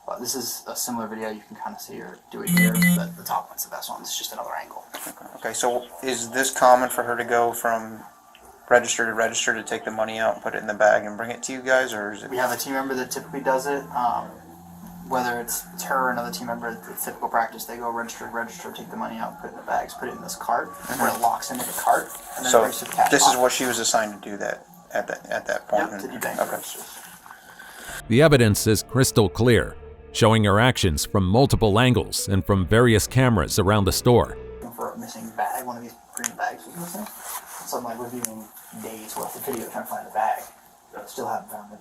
But this is a similar video. You can kind of see her do it here. The top one's the best one. It's just another angle. Okay, so is this common for her to go from register to take the money out and put it in the bag and bring it to you guys, or is it? We have a team member that typically does it. Whether it's her or another team member, it's typical practice. They go register, take the money out, put it in the bags, put it in this cart, where it locks into the cart, and then So it brings to the cash this is box. what she was assigned to do that at that point. Yep, to debank Okay. registers. The evidence is crystal clear, showing her actions from multiple angles and from various cameras around the store. For a missing bag, one of these green bags was missing. So I'm like reviewing days worth of video trying to find the bag. Still haven't found it.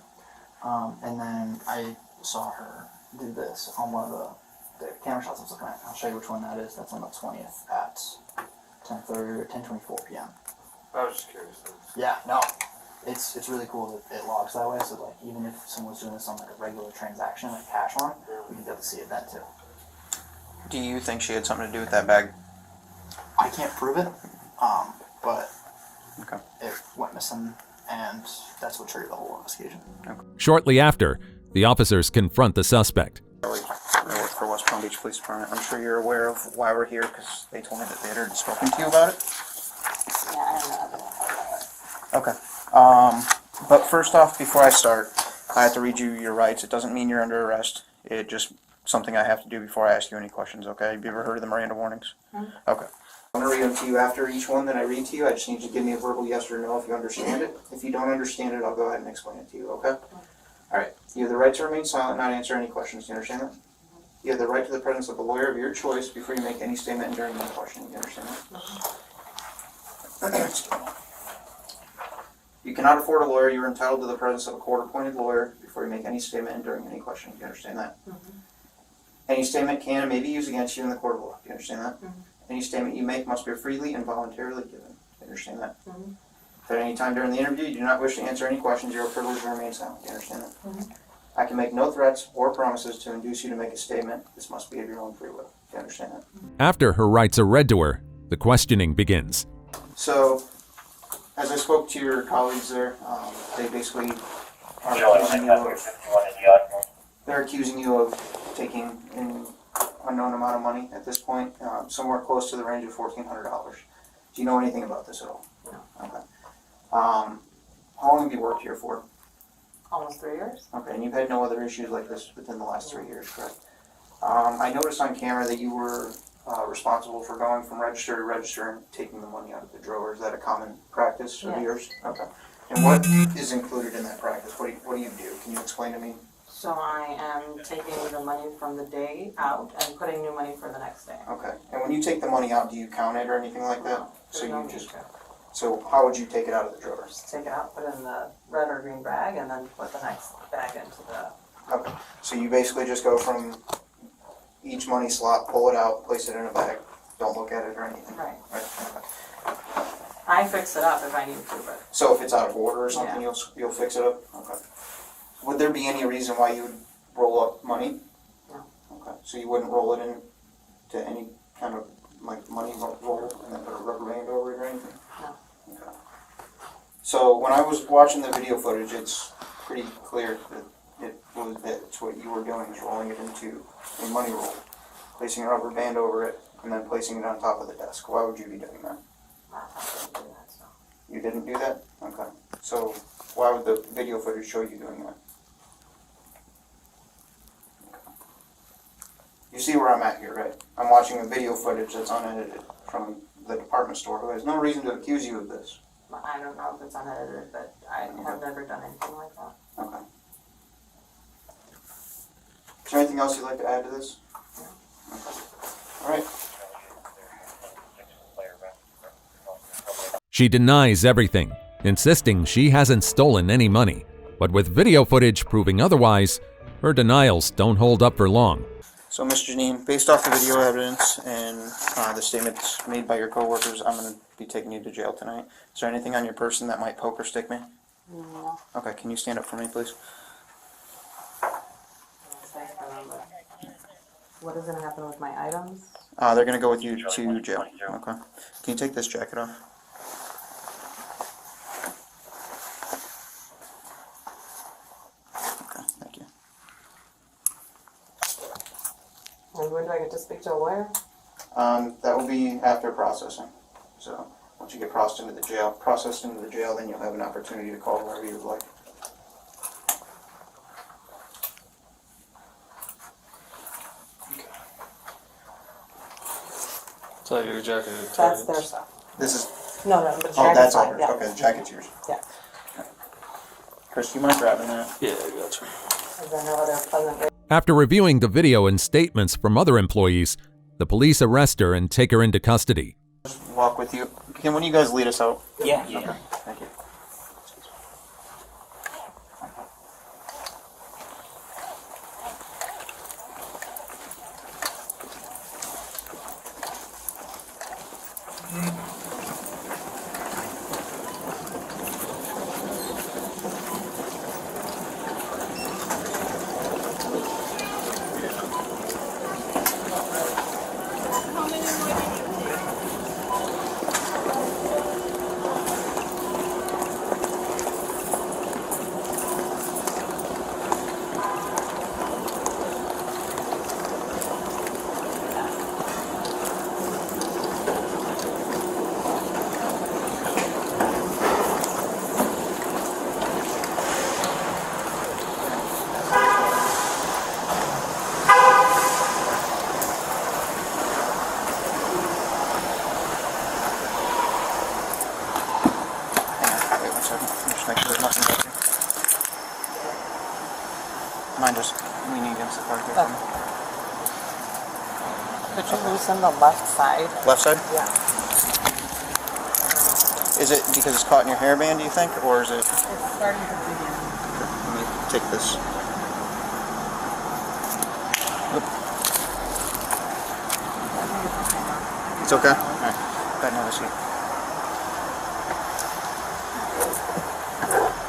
And then I saw her do this on one of the camera shots I was looking at. I'll show you which one that is. That's on the 20th at 10:30 or 10:24 p.m. I was just curious. Yeah, no. It's really cool that it logs that way, so like even if someone's doing this on like a regular transaction, like cash one, we can be able to see it then too. Do you think she had something to do with that bag? I can't prove it, but Okay. it went missing, and that's what triggered the whole investigation. Shortly after, the officers confront the suspect. I work for West Palm Beach Police Department. I'm sure you're aware of why we're here because they told me that they had already spoken to you about it. Yeah, I don't know. Okay. But first off, before I start, I have to read you your rights. It doesn't mean you're under arrest. It just something I have to do before I ask you any questions, okay? Have you ever heard of the Miranda warnings? Okay. I'm going to read them to you after each one that I read to you. I just need you to give me a verbal yes or no if you understand it. If you don't understand it, I'll go ahead and explain it to you, okay? Alright. You have the right to remain silent, not answer any questions. Do you understand that? You have the right to the presence of a lawyer of your choice before you make any statement during any questioning. Do you understand that? You cannot afford a lawyer. You are entitled to the presence of a court-appointed lawyer before you make any statement during any questioning. Do you understand that? Any statement can and may be used against you in the court of law. Do you understand that? Any statement you make must be freely and voluntarily given. Do you understand that? If at any time during the interview you do not wish to answer any questions, you are privileged to remain silent. Do you understand that? I can make no threats or promises to induce you to make a statement. This must be of your own free will. Do you understand that? After her rights are read to her, the questioning begins. So, as I spoke to your colleagues there, they basically are accusing you of, they're accusing you of taking an unknown amount of money at this point, somewhere close to the range of $1,400. Do you know anything about this at all? No. Okay. How long have you worked here for? Almost 3 years. Okay, and you've had no other issues like this within the last 3 years, correct? I noticed on camera that you were responsible for going from register to register and taking the money out of the drawer. Is that a common practice of yours? Okay. And what is included in that practice? What do you do? Can you explain to me? So I am taking the money from the day out and putting new money for the next day. Okay. And when you take the money out, do you count it or anything like that? No, So no you need just. to. So how would you take it out of the drawer? Just take it out, put it in the red or green bag, and then put the next bag into the. Okay. So you basically just go from each money slot, pull it out, place it in a bag. Don't look at it or anything. Right. Okay. I fix it up if I need to, but. So if it's out of order or something, Yeah. you'll fix it up? Okay. Would there be any reason why you would roll up money? No. Okay. So you wouldn't roll it into any kind of like money roll and then put a rubber band over it or anything? No. Okay. So when I was watching the video footage, it's pretty clear that it's what you were doing is rolling it into a money roll, placing a rubber band over it, and then placing it on top of the desk. Why would you be doing that? You didn't do that? Okay. So why would the video footage show you doing that? Okay. You see where I'm at here, right? I'm watching a video footage that's unedited from the department store who has no reason to accuse you of this. I don't know if it's unedited, but I have never done anything like that. Okay. Is there anything else you'd like to add to this? No. Okay. All right. She denies everything, insisting she hasn't stolen any money. But with video footage proving otherwise, her denials don't hold up for long. So, Ms. Janine, based off the video evidence and the statements made by your coworkers, I'm going to be taking you to jail tonight. Is there anything on your person that might poke or stick me? No. Okay, can you stand up for me, please? What is going to happen with my items? They're going to go with you to jail. Okay. Can you take this jacket off? Okay, thank you. And when do I get to speak to a lawyer? That will be after processing. So once you get processed into the jail, then you'll have an opportunity to call wherever you would like. So your jacket. That's their stuff. This is. No, the jacket's Oh, that's mine, ours. yeah. Okay, the jacket's yours. Yeah. Chris, do you mind grabbing that? Yeah, I got you. Is there no other pleasant? After reviewing the video and statements from other employees, the police arrest her and take her into custody. Walk with you. Can one of you guys lead us out? Yeah. Okay, thank you. Wait 1 second. Just make sure there's nothing back here. Mine just leaning against the car here. Could you loosen the left side? Left side? Yeah. Is it because it's caught in your hairband, do you think? Or is it... It's starting to dig in. Let me take this. It's okay? Alright. Go ahead and have a seat.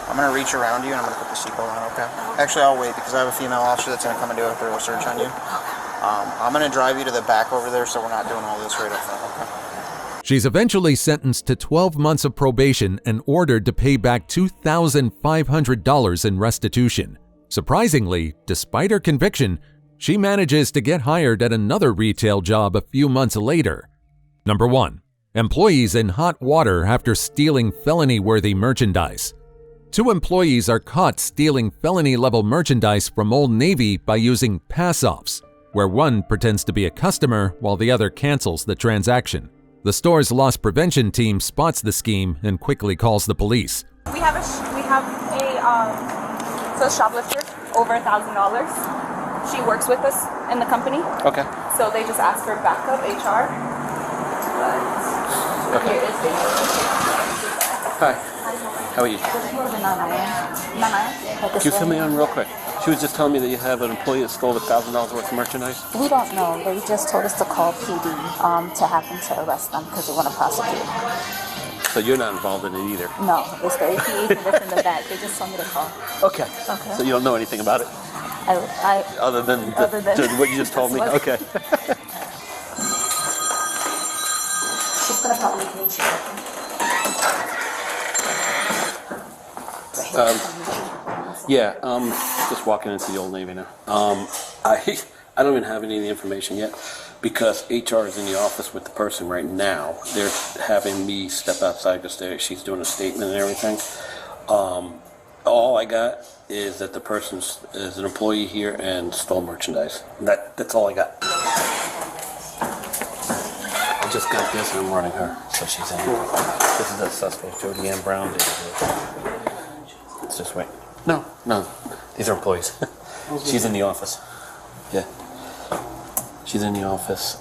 I'm going to reach around you and I'm going to put the seatbelt on, okay? Actually, I'll wait because I have a female officer that's going to come and do a thorough search on you. I'm going to drive you to the back over there so we're not doing all this right up front, okay? She's eventually sentenced to 12 months of probation and ordered to pay back $2,500 in restitution. Surprisingly, despite her conviction, she manages to get hired at another retail job a few months later. Number 1. Employees in hot water after stealing felony-worthy merchandise. 2 employees are caught stealing felony-level merchandise from Old Navy by using pass-offs, where one pretends to be a customer while the other cancels the transaction. The store's loss prevention team spots the scheme and quickly calls the police. We have a shoplifter over $1,000. She works with us in the company. Okay. So they just asked for backup HR. But Okay. here is the Hi. How are you? Can you fill me in real quick? She was just telling me that you have an employee that stole $1,000 worth of merchandise. We don't know. They just told us to call PD to have them to arrest them because they want to prosecute. So you're not involved in it either. No, it's the APA from the back. They just told me to call. Okay. Okay. So you don't know anything about it? Other than what you just told me? Okay. She's going to probably need you. Just walking into the Old Navy now. I don't even have any of the information yet because HR is in the office with the person right now. They're having me step outside because she's doing a statement and everything. All I got is that the person is an employee here and stole merchandise. That's all I got. I just got this and I'm running her, so she's in here. This is the suspect, Jody Ann Brown. It's this way. No, these are employees. She's in the office. Yeah. She's in the office.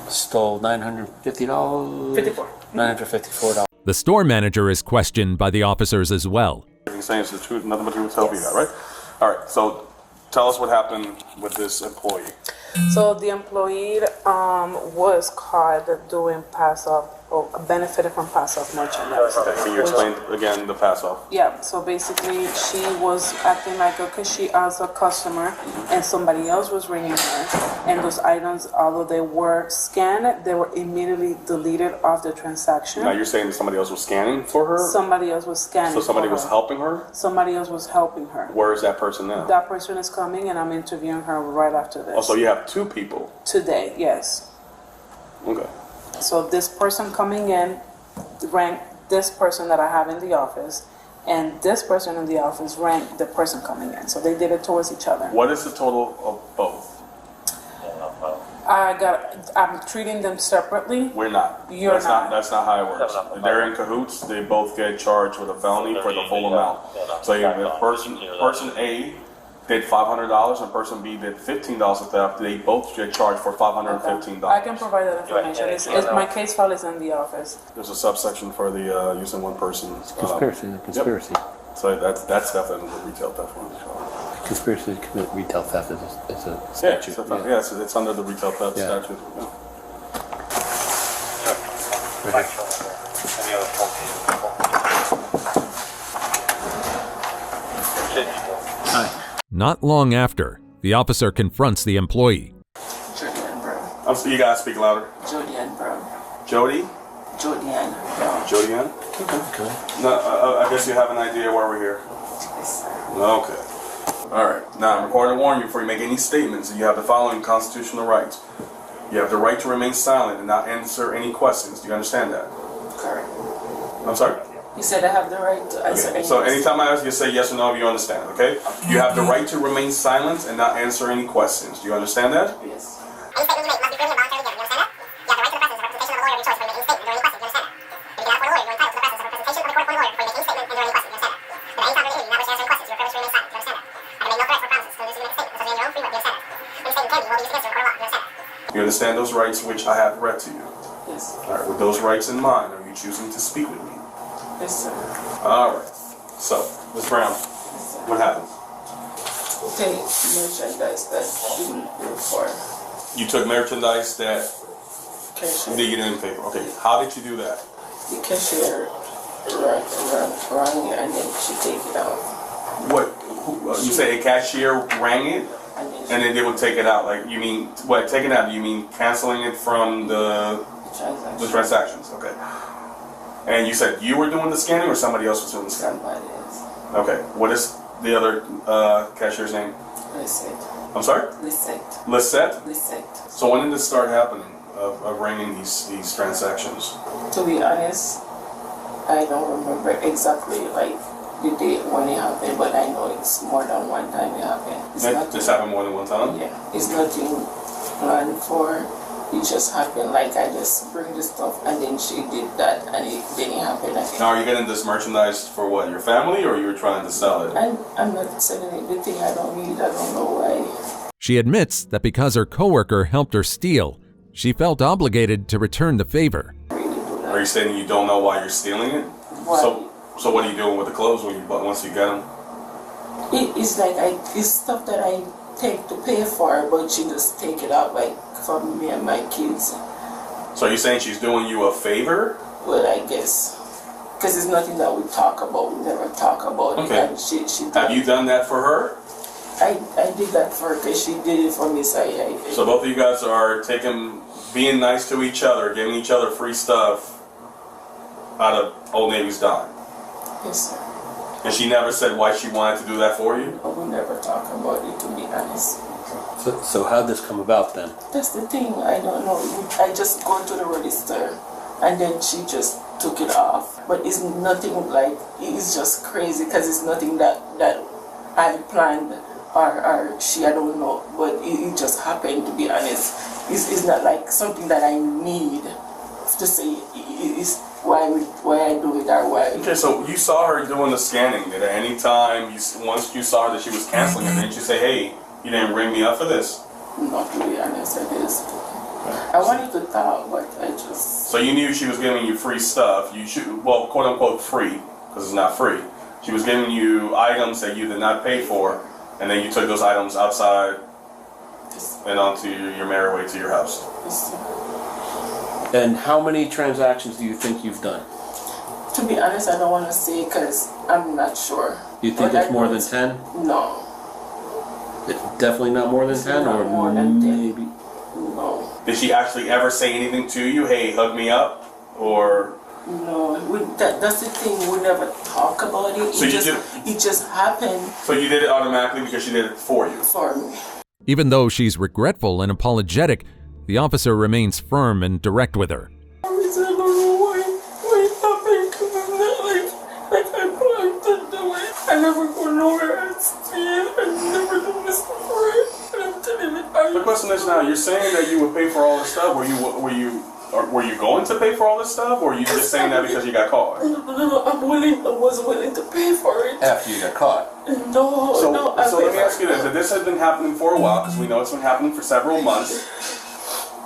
Stole $950. $954. The store manager is questioned by the officers as well. You're saying it's the truth, nothing but the truth, help you that, right? All right, so tell us what happened with this employee. So the employee was caught doing pass-off or benefited from pass-off merchandise. Okay, can you explain again the pass-off? Yeah, so basically she was acting like a cashier as a customer and somebody else was ringing her. And those items, although they were scanned, they were immediately deleted off the transaction. Now you're saying that somebody else was scanning for her? Somebody else was scanning So somebody for was her. helping her? Somebody else was helping her. Where is that person now? That person is coming and I'm interviewing her right after this. Oh, so you have 2 people? Today, yes. Okay. So this person coming in ranked this person that I have in the office, and this person in the office ranked the person coming in. So they did it towards each other. What is the total of both? I'm treating them separately. We're not. You're not. That's not how it works. They're in cahoots. They both get charged with a felony for the full amount. So if person A did $500 and person B did $15 of theft, they both get charged for $515. I can provide that information. My case file is in the office. There's a subsection for the using one person. Conspiracy. Yep. So that's definitely the retail theft one. Conspiracy to commit retail theft is a statute. statute. It's under the retail theft statute. Yeah. Not long after, the officer confronts the employee. Jody Ann Brown. You guys speak louder. Jody Ann Brown. Jody? Jody Ann Brown. Jody Ann? Okay. No, I guess you have an idea why we're here. Yes, sir. Okay. All right. Now, I'm required to warn you before you make any statements that you have the following constitutional rights. You have the right to remain silent and not answer any questions. Do you understand that? Correct. I'm sorry? You said I have the right to answer any So questions. anytime I ask you, say yes or no if you understand, okay? You have the right to remain silent and not answer any questions. Do you understand that? Yes. You understand those rights which I have read to you? Yes. All right, with those rights in mind, are you choosing to speak with me? Yes, sir. All right. So, Ms. Brown, what happened? Okay, merchandise that didn't require You took merchandise that cashier. didn't get in paper. Okay, how did you do that? The cashier rang it and then she take it out. You say a cashier rang it? And then they would take it out. Like, you mean, what, take it out? You mean canceling it from the transactions. The transactions, okay. And you said you were doing the scanning or somebody else was doing the scanning? Somebody else. Okay. What is the other cashier's name? Lisette. I'm sorry? Lisette. Lisette? Lisette. So when did this start happening, of ringing these transactions? To be honest, I don't remember exactly like the date when it happened, but I know it's more than one time it happened. This happened more than one time? Yeah. It's nothing planned for. It just happened like I just bring the stuff and then she did that and it didn't happen again. Now, are you getting this merchandise for what, your family, or you were trying to sell it? I'm not selling it. The thing I don't need, I don't know why. She admits that because her coworker helped her steal, she felt obligated to return the favor. Are you saying you don't know why you're stealing it? Why? So what are you doing with the clothes once you get them? It's like it's stuff that I take to pay for, but she just take it out like from me and my kids. So you're saying she's doing you a favor? Well, I guess. Because it's nothing that we talk about. We never talk about it. Okay. And she Have you done that for her? I did that for her because she did it for me. So both of you guys are being nice to each other, giving each other free stuff out of Old Navy's dime. Yes, sir. And she never said why she wanted to do that for you? We never talk about it, to be honest. So how'd this come about then? That's the thing, I don't know. I just go to the register and then she just took it off. But it's nothing like, it's just crazy because it's nothing that I planned or she, I don't know. But it just happened, to be honest. It's not like something that I need to say it's why I do it or why. Okay, so you saw her doing the scanning. Did at any time, once you saw her that she was canceling it, didn't you say, hey, you didn't ring me up for this? Not to be honest, I just. I wanted to talk, but I just. So you knew she was giving you free stuff. You should, well, quote unquote free, because it's not free. She was giving you items that you did not pay for, and then you took those items outside and onto your merry way to your house. And how many transactions do you think you've done? To be honest, I don't want to say because I'm not sure. You think it's more than 10? No. Definitely not more than 10, or more than 10. maybe? No. Did she actually ever say anything to you? Hey, hug me up? Or? No, that's the thing. We never talk about it. So it just happened. So you did it automatically because she did it for you? For me. Even though she's regretful and apologetic, the officer remains firm and direct with her. I don't know why it happened because it's not like I planned to do it. I never go nowhere and steal. I never do this before. And I'm telling you. The question is now, you're saying that you would pay for all this stuff. Were you going to pay for all this stuff, or are you just saying that because you got caught? No, I was willing to pay for it. After you got caught? No, So let me ask you this. If this has been happening for a while, because we know it's been happening for several months,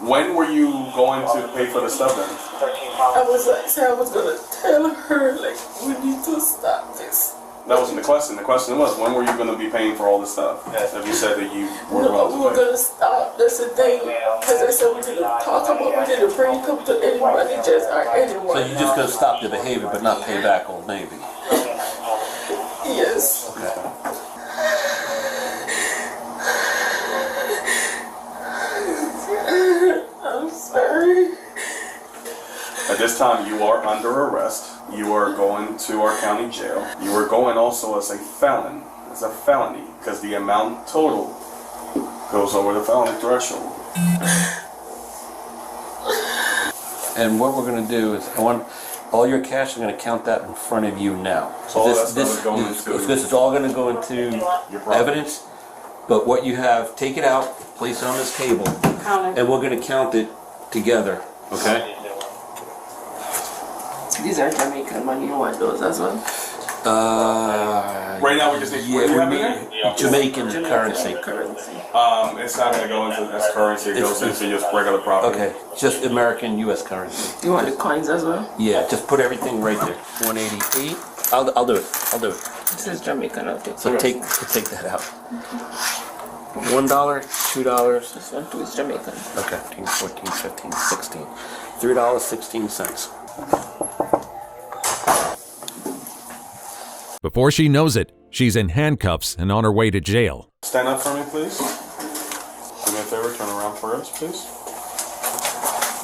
when were you going to pay for the stuff then? I was going to tell her, like, we need to stop this. That wasn't the question. The question was, when were you going to be paying for all this stuff? If you said that you were No, willing we to were pay. going to stop. That's the thing. Because I said we didn't talk about it. We didn't bring it up to any managers or anyone. So you're just going to stop the behavior but not pay back Old Navy? Yes. Okay. I'm sorry. At this time, you are under arrest. You are going to our county jail. You are going also as a felon, as a felony, because the amount total goes over the felony threshold. And what we're going to do is, I want all your cash. I'm going to count that in front of you now. So all that's going to go into. This is all going to go into evidence. But what you have, take it out, place it on this table, and we're going to count it together. Okay? These are Jamaican money. You want those as well? Right now, we just need Jamaican currency. It's not going to go into as currency. It goes into just regular property. Okay, just American U.S. currency. You want the coins as well? Yeah, just put everything right there. 188. I'll do it. I'll do it. This is Jamaican. I'll take. So take that out. $1, $2. This one too is Jamaican. Okay, 13, 14, 15, 16. $3.16. Before she knows it, she's in handcuffs and on her way to jail. Stand up for me, please. Do me a favor, turn around for us, please.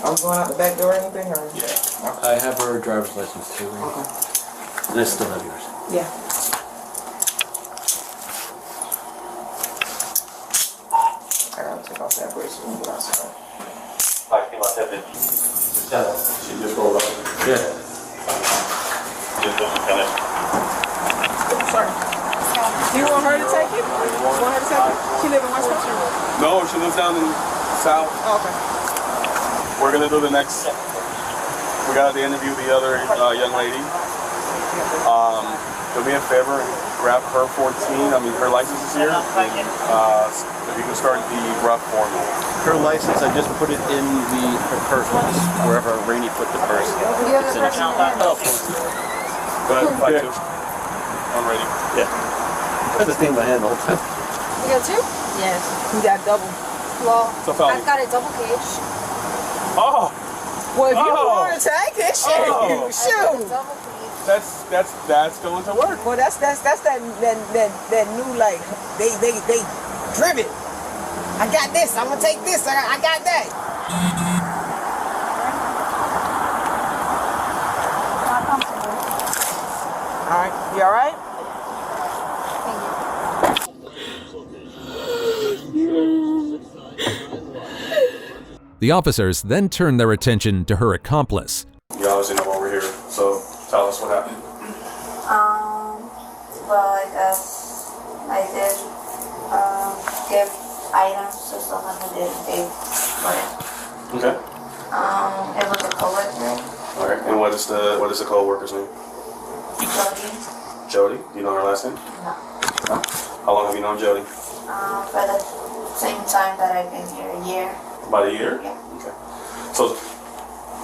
Are we going out the back door or anything? Or? Yeah. I have her driver's license too. Okay. And I still have yours. Yeah. I gotta take off that bracelet and go outside. She just rolled up. Yeah. Sorry. Do you want her to take it? Want her to take it? She live in West Coast? No, she lives down in South. Oh, okay. We're gonna do the next. We got to interview the other young lady. Do me a favor and grab her 14. I mean, her license is here. And, if you can start the rough form. Her license, I just put it in her purse, wherever Rainey put the purse. It's in it. Go ahead, fight two. I'm ready. Yeah. I have to think in my hand all the time. You got two? Yes. You got double. Well, So far. I've got a double cage. Oh! Well, if you Oh. want to take it, shoot. Oh. Shoot. That's going to work. Well, that's that new, like, they driven. I got this. I'm gonna take this. I got that. All right. You all right? The officers then turn their attention to her accomplice. You obviously know why we're here, so tell us what happened. Well, I guess I did give items to someone who didn't pay for it. Okay. It was a coworker, All right. And what is the co-worker's name? Jody. Jody. Do you know her last name? No. No. How long have you known Jody? For the same time that I've been here, a year. About a year? Yeah. Okay. So,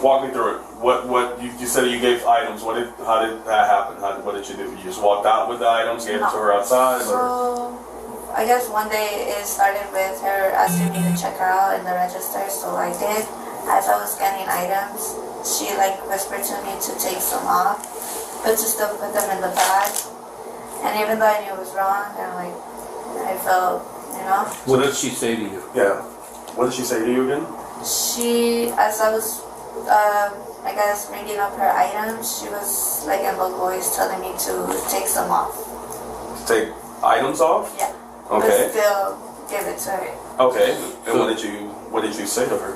walk me through it. What you said you gave items. How did that happen? What did you do? You just walked out with the items, gave it to her outside? Or? So, I guess one day it started with her asking me to check her out in the register, so I did. As I was scanning items, she like whispered to me to take some off, but to still put them in the bag. And even though I knew it was wrong, and I felt, What did she say to you? Yeah. What did she say to you again? She, as I was, I guess, bringing up her items, she was like in low voice telling me to take some off. Take items off? Yeah. Okay. But still give it to her. Okay. And what did you say to her?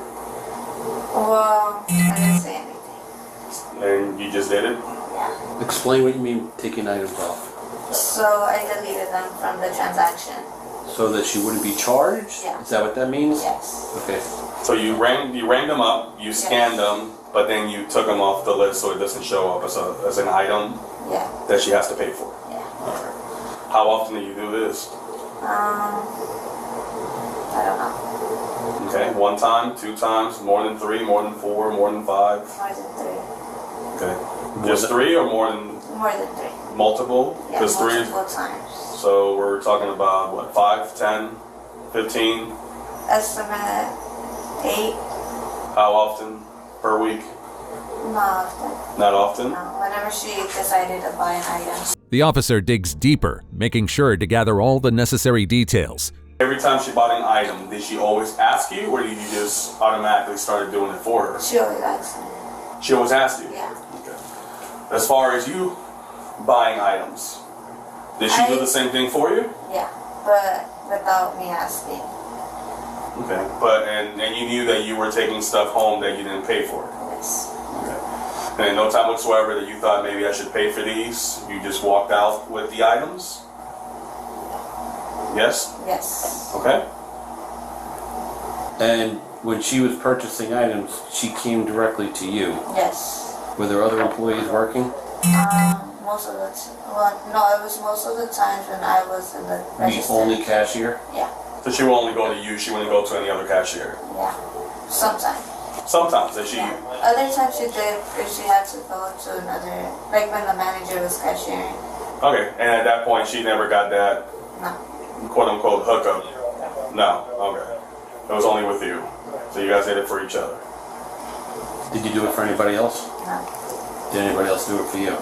Well, I didn't say anything. And you just did it? Yeah. Explain what you mean taking items off. So I deleted them from the transaction. So that she wouldn't be charged? Yeah. Is that what that means? Yes. Okay. So you rang them up, you scanned them, but then you took them off the list so it doesn't show up as an item that she has to pay for. Yeah. All right. How often do you do this? I don't know. Okay, 1 time, 2 times, more than 3, more than 4, more than 5? More than 3. Okay. Just 3 or more than? More than 3. Multiple? Yeah, Because 3 multiple times. So we're talking about what, 5, 10, 15? Estimate 8. How often per week? Not often. Not often? No, whenever she decided to buy an item. The officer digs deeper, making sure to gather all the necessary details. Every time she bought an item, did she always ask you, or did you just automatically started doing it for her? She always asked me. She always asked you? Yeah. Okay. As far as you buying items, did she do the same thing for you? Yeah, but without me asking. Okay. But and you knew that you were taking stuff home that you didn't pay for? Yes. Okay. And no time whatsoever that you thought maybe I should pay for these? You just walked out with the items? Yes? Yes. Okay. And when she was purchasing items, she came directly to you? Yes. Were there other employees working? Most of the no, it was most of the times when I was in the The register. only cashier? Yeah. So she will only go to you, she wouldn't go to any other cashier? Yeah. Sometimes. Sometimes, that she... Other times she did if she had to go to another, like when the manager was cashiering. Okay, and at that point she never got that No. quote-unquote hookup? No, okay. It was only with you. So you guys did it for each other? Did you do it for anybody else? No. Did anybody else do it for you?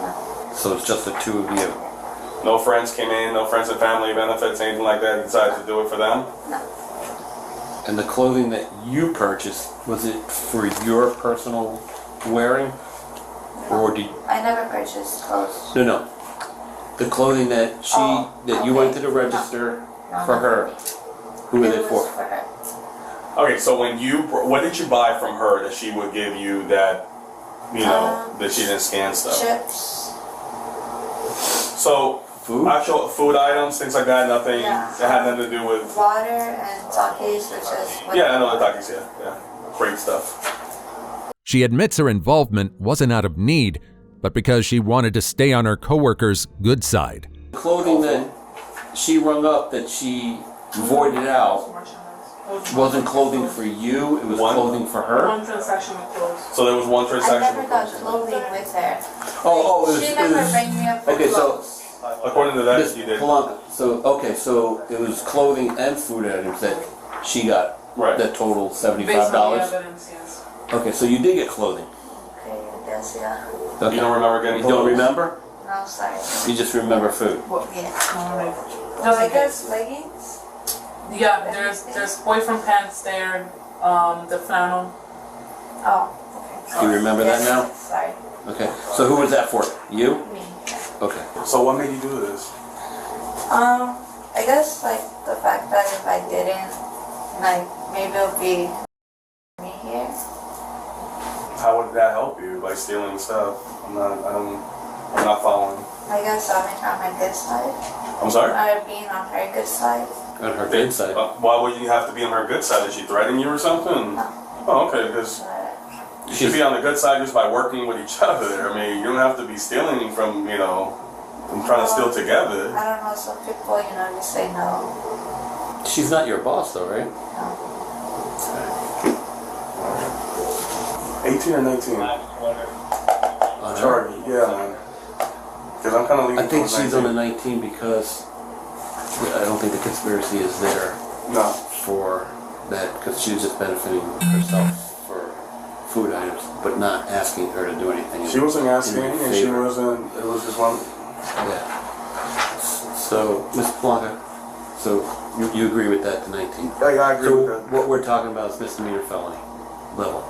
So it's just the two of you? No friends came in, no friends and family benefits, anything like that, decided to do it for them? No. And the clothing that you purchased, was it for your personal wearing? Or did... I never purchased clothes. No. The clothing that you went to the register for her, who was it for? For her. Okay, so what did you buy from her that she would give you that, that she didn't scan stuff? Chips. So, actual food items, things like that, nothing that had nothing to do with... Water and Takis, which is... Yeah, I know the Takis, yeah. Great stuff. She admits her involvement wasn't out of need, but because she wanted to stay on her coworkers' good side. Clothing that she rung up that she voided out wasn't clothing for you, it was clothing for her? One transaction with clothes. So there was one I transaction. never got clothing with her. She never bring me up for clothes. So according to that, you did. So it was clothing and food items that she got. Right. That totaled $75. Based on the evidence, yes. Okay, so you did get clothing. Okay, I guess, yeah. Okay. You don't remember getting clothes? You don't remember? No, sorry. You just remember food. Yeah. Just I in guess case. leggings? Yeah, there's boyfriend pants there, the flannel. Oh, Do you remember that now? sorry. Okay, so who was that for? You? Me. Okay. So what made you do this? I guess like the fact that if I didn't, like maybe it'll be me here. How would that help you by stealing stuff? I'm not following. I guess I'll be on my good side. I'm sorry? Being on her good side. On her good side? Why would you have to be on her good side? Is she threatening you or something? No. Oh, okay, because you should be on the good side just by working with each other. I mean, you don't have to be stealing from, from trying to steal together. I don't know, some people, just say no. She's not your boss though, right? No. 18 or 19? Charlie, yeah, man. Because I'm kind of leaning I think towards she's 19. on the 19 because I don't think the conspiracy is there. No. For that, because she was just benefiting herself for food items, but not asking her to do anything. She wasn't asking, in and she favor. wasn't. It was just one. Yeah. So, Ms. Blanca, so you agree with that to 19? Yeah, I agree with that. What we're talking about is misdemeanor felony level.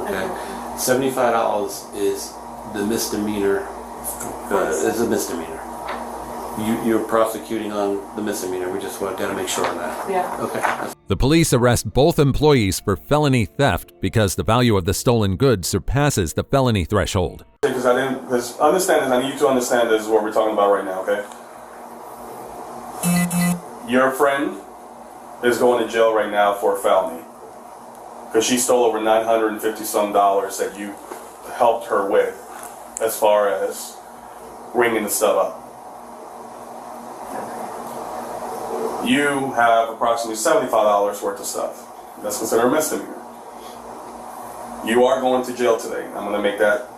Okay. $75 is the misdemeanor. Is a misdemeanor. You're prosecuting on the misdemeanor. We just got to make sure on that. Yeah. Okay. The police arrest both employees for felony theft because the value of the stolen goods surpasses the felony threshold. Because understand this. I need you to understand this is what we're talking about right now. Okay. Your friend is going to jail right now for a felony because she stole over $950-some that you helped her with, as far as ringing the stuff up. You have approximately $75 worth of stuff. That's considered a misdemeanor. You are going to jail today. I'm going to make that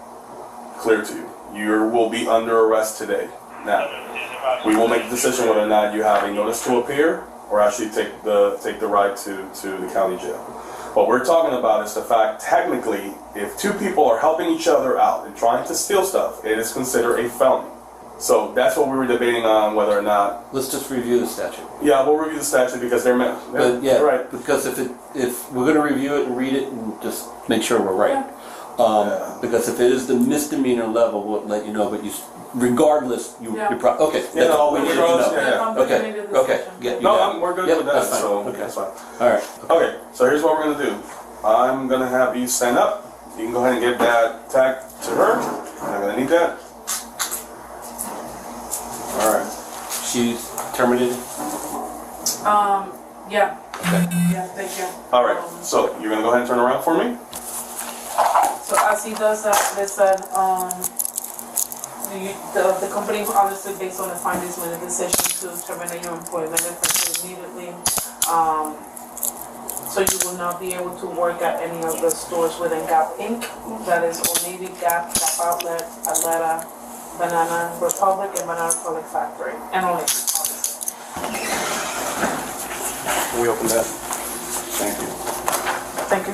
clear to you. You will be under arrest today. Now, we will make the decision whether or not you have a notice to appear or actually take the ride to the county jail. What we're talking about is the fact, technically, if two people are helping each other out and trying to steal stuff, it is considered a felony. So that's what we were debating on, whether or not. Let's just review the statute. Yeah, we'll review the statute because they're meant. But yeah, right. Because if we're going to review it and read it and just make sure we're right. Because if it is the misdemeanor level, we'll let you know. But regardless, you're okay. That's all we need to know. Okay. We're good with that. That's fine. So Okay. that's fine. All right. Okay. So here's what we're gonna do. I'm gonna have you stand up. You can go ahead and give that tag to her. I'm gonna need that. All right. She's terminated. Yeah. Yeah, thank you. All right. So you're gonna go ahead and turn around for me. So as he does that, they said, the company obviously based on the findings made a decision to terminate your employment effective immediately. So you will not be able to work at any of the stores within Gap Inc. That is Old Navy, Gap, Gap Outlet, Atlanta, Banana Republic, and Banana Republic Factory, and only. Can we open that? Thank you. Thank you.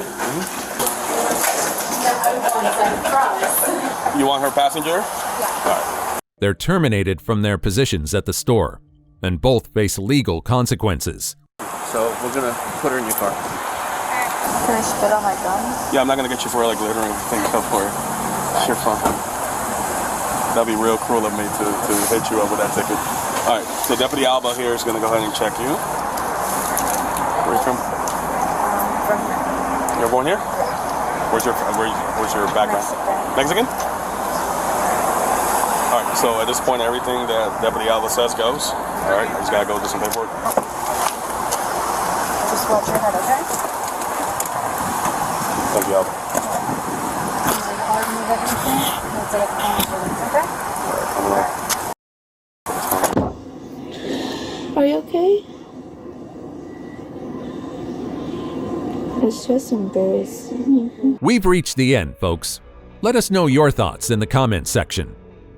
You want her passenger? Yeah. They're terminated from their positions at the store, and both face legal consequences. So we're gonna put her in your car. Can I spit on my gum? Yeah, I'm not gonna get you for like glittering thing up for it. It's your fun. That'd be real cruel of me to hit you up with that ticket. All right, so Deputy Alba here is gonna go ahead and check you. Where are you from? From here. You're born here? Yeah. Where's your background? Mexican? All right, so at this point, everything that Deputy Alba says goes. All right, I just gotta go do some paperwork. Just watch your head, okay? Thank you, Alba. Are you okay? It's just embarrassing. We've reached the end, folks. Let us know your thoughts in the comments section.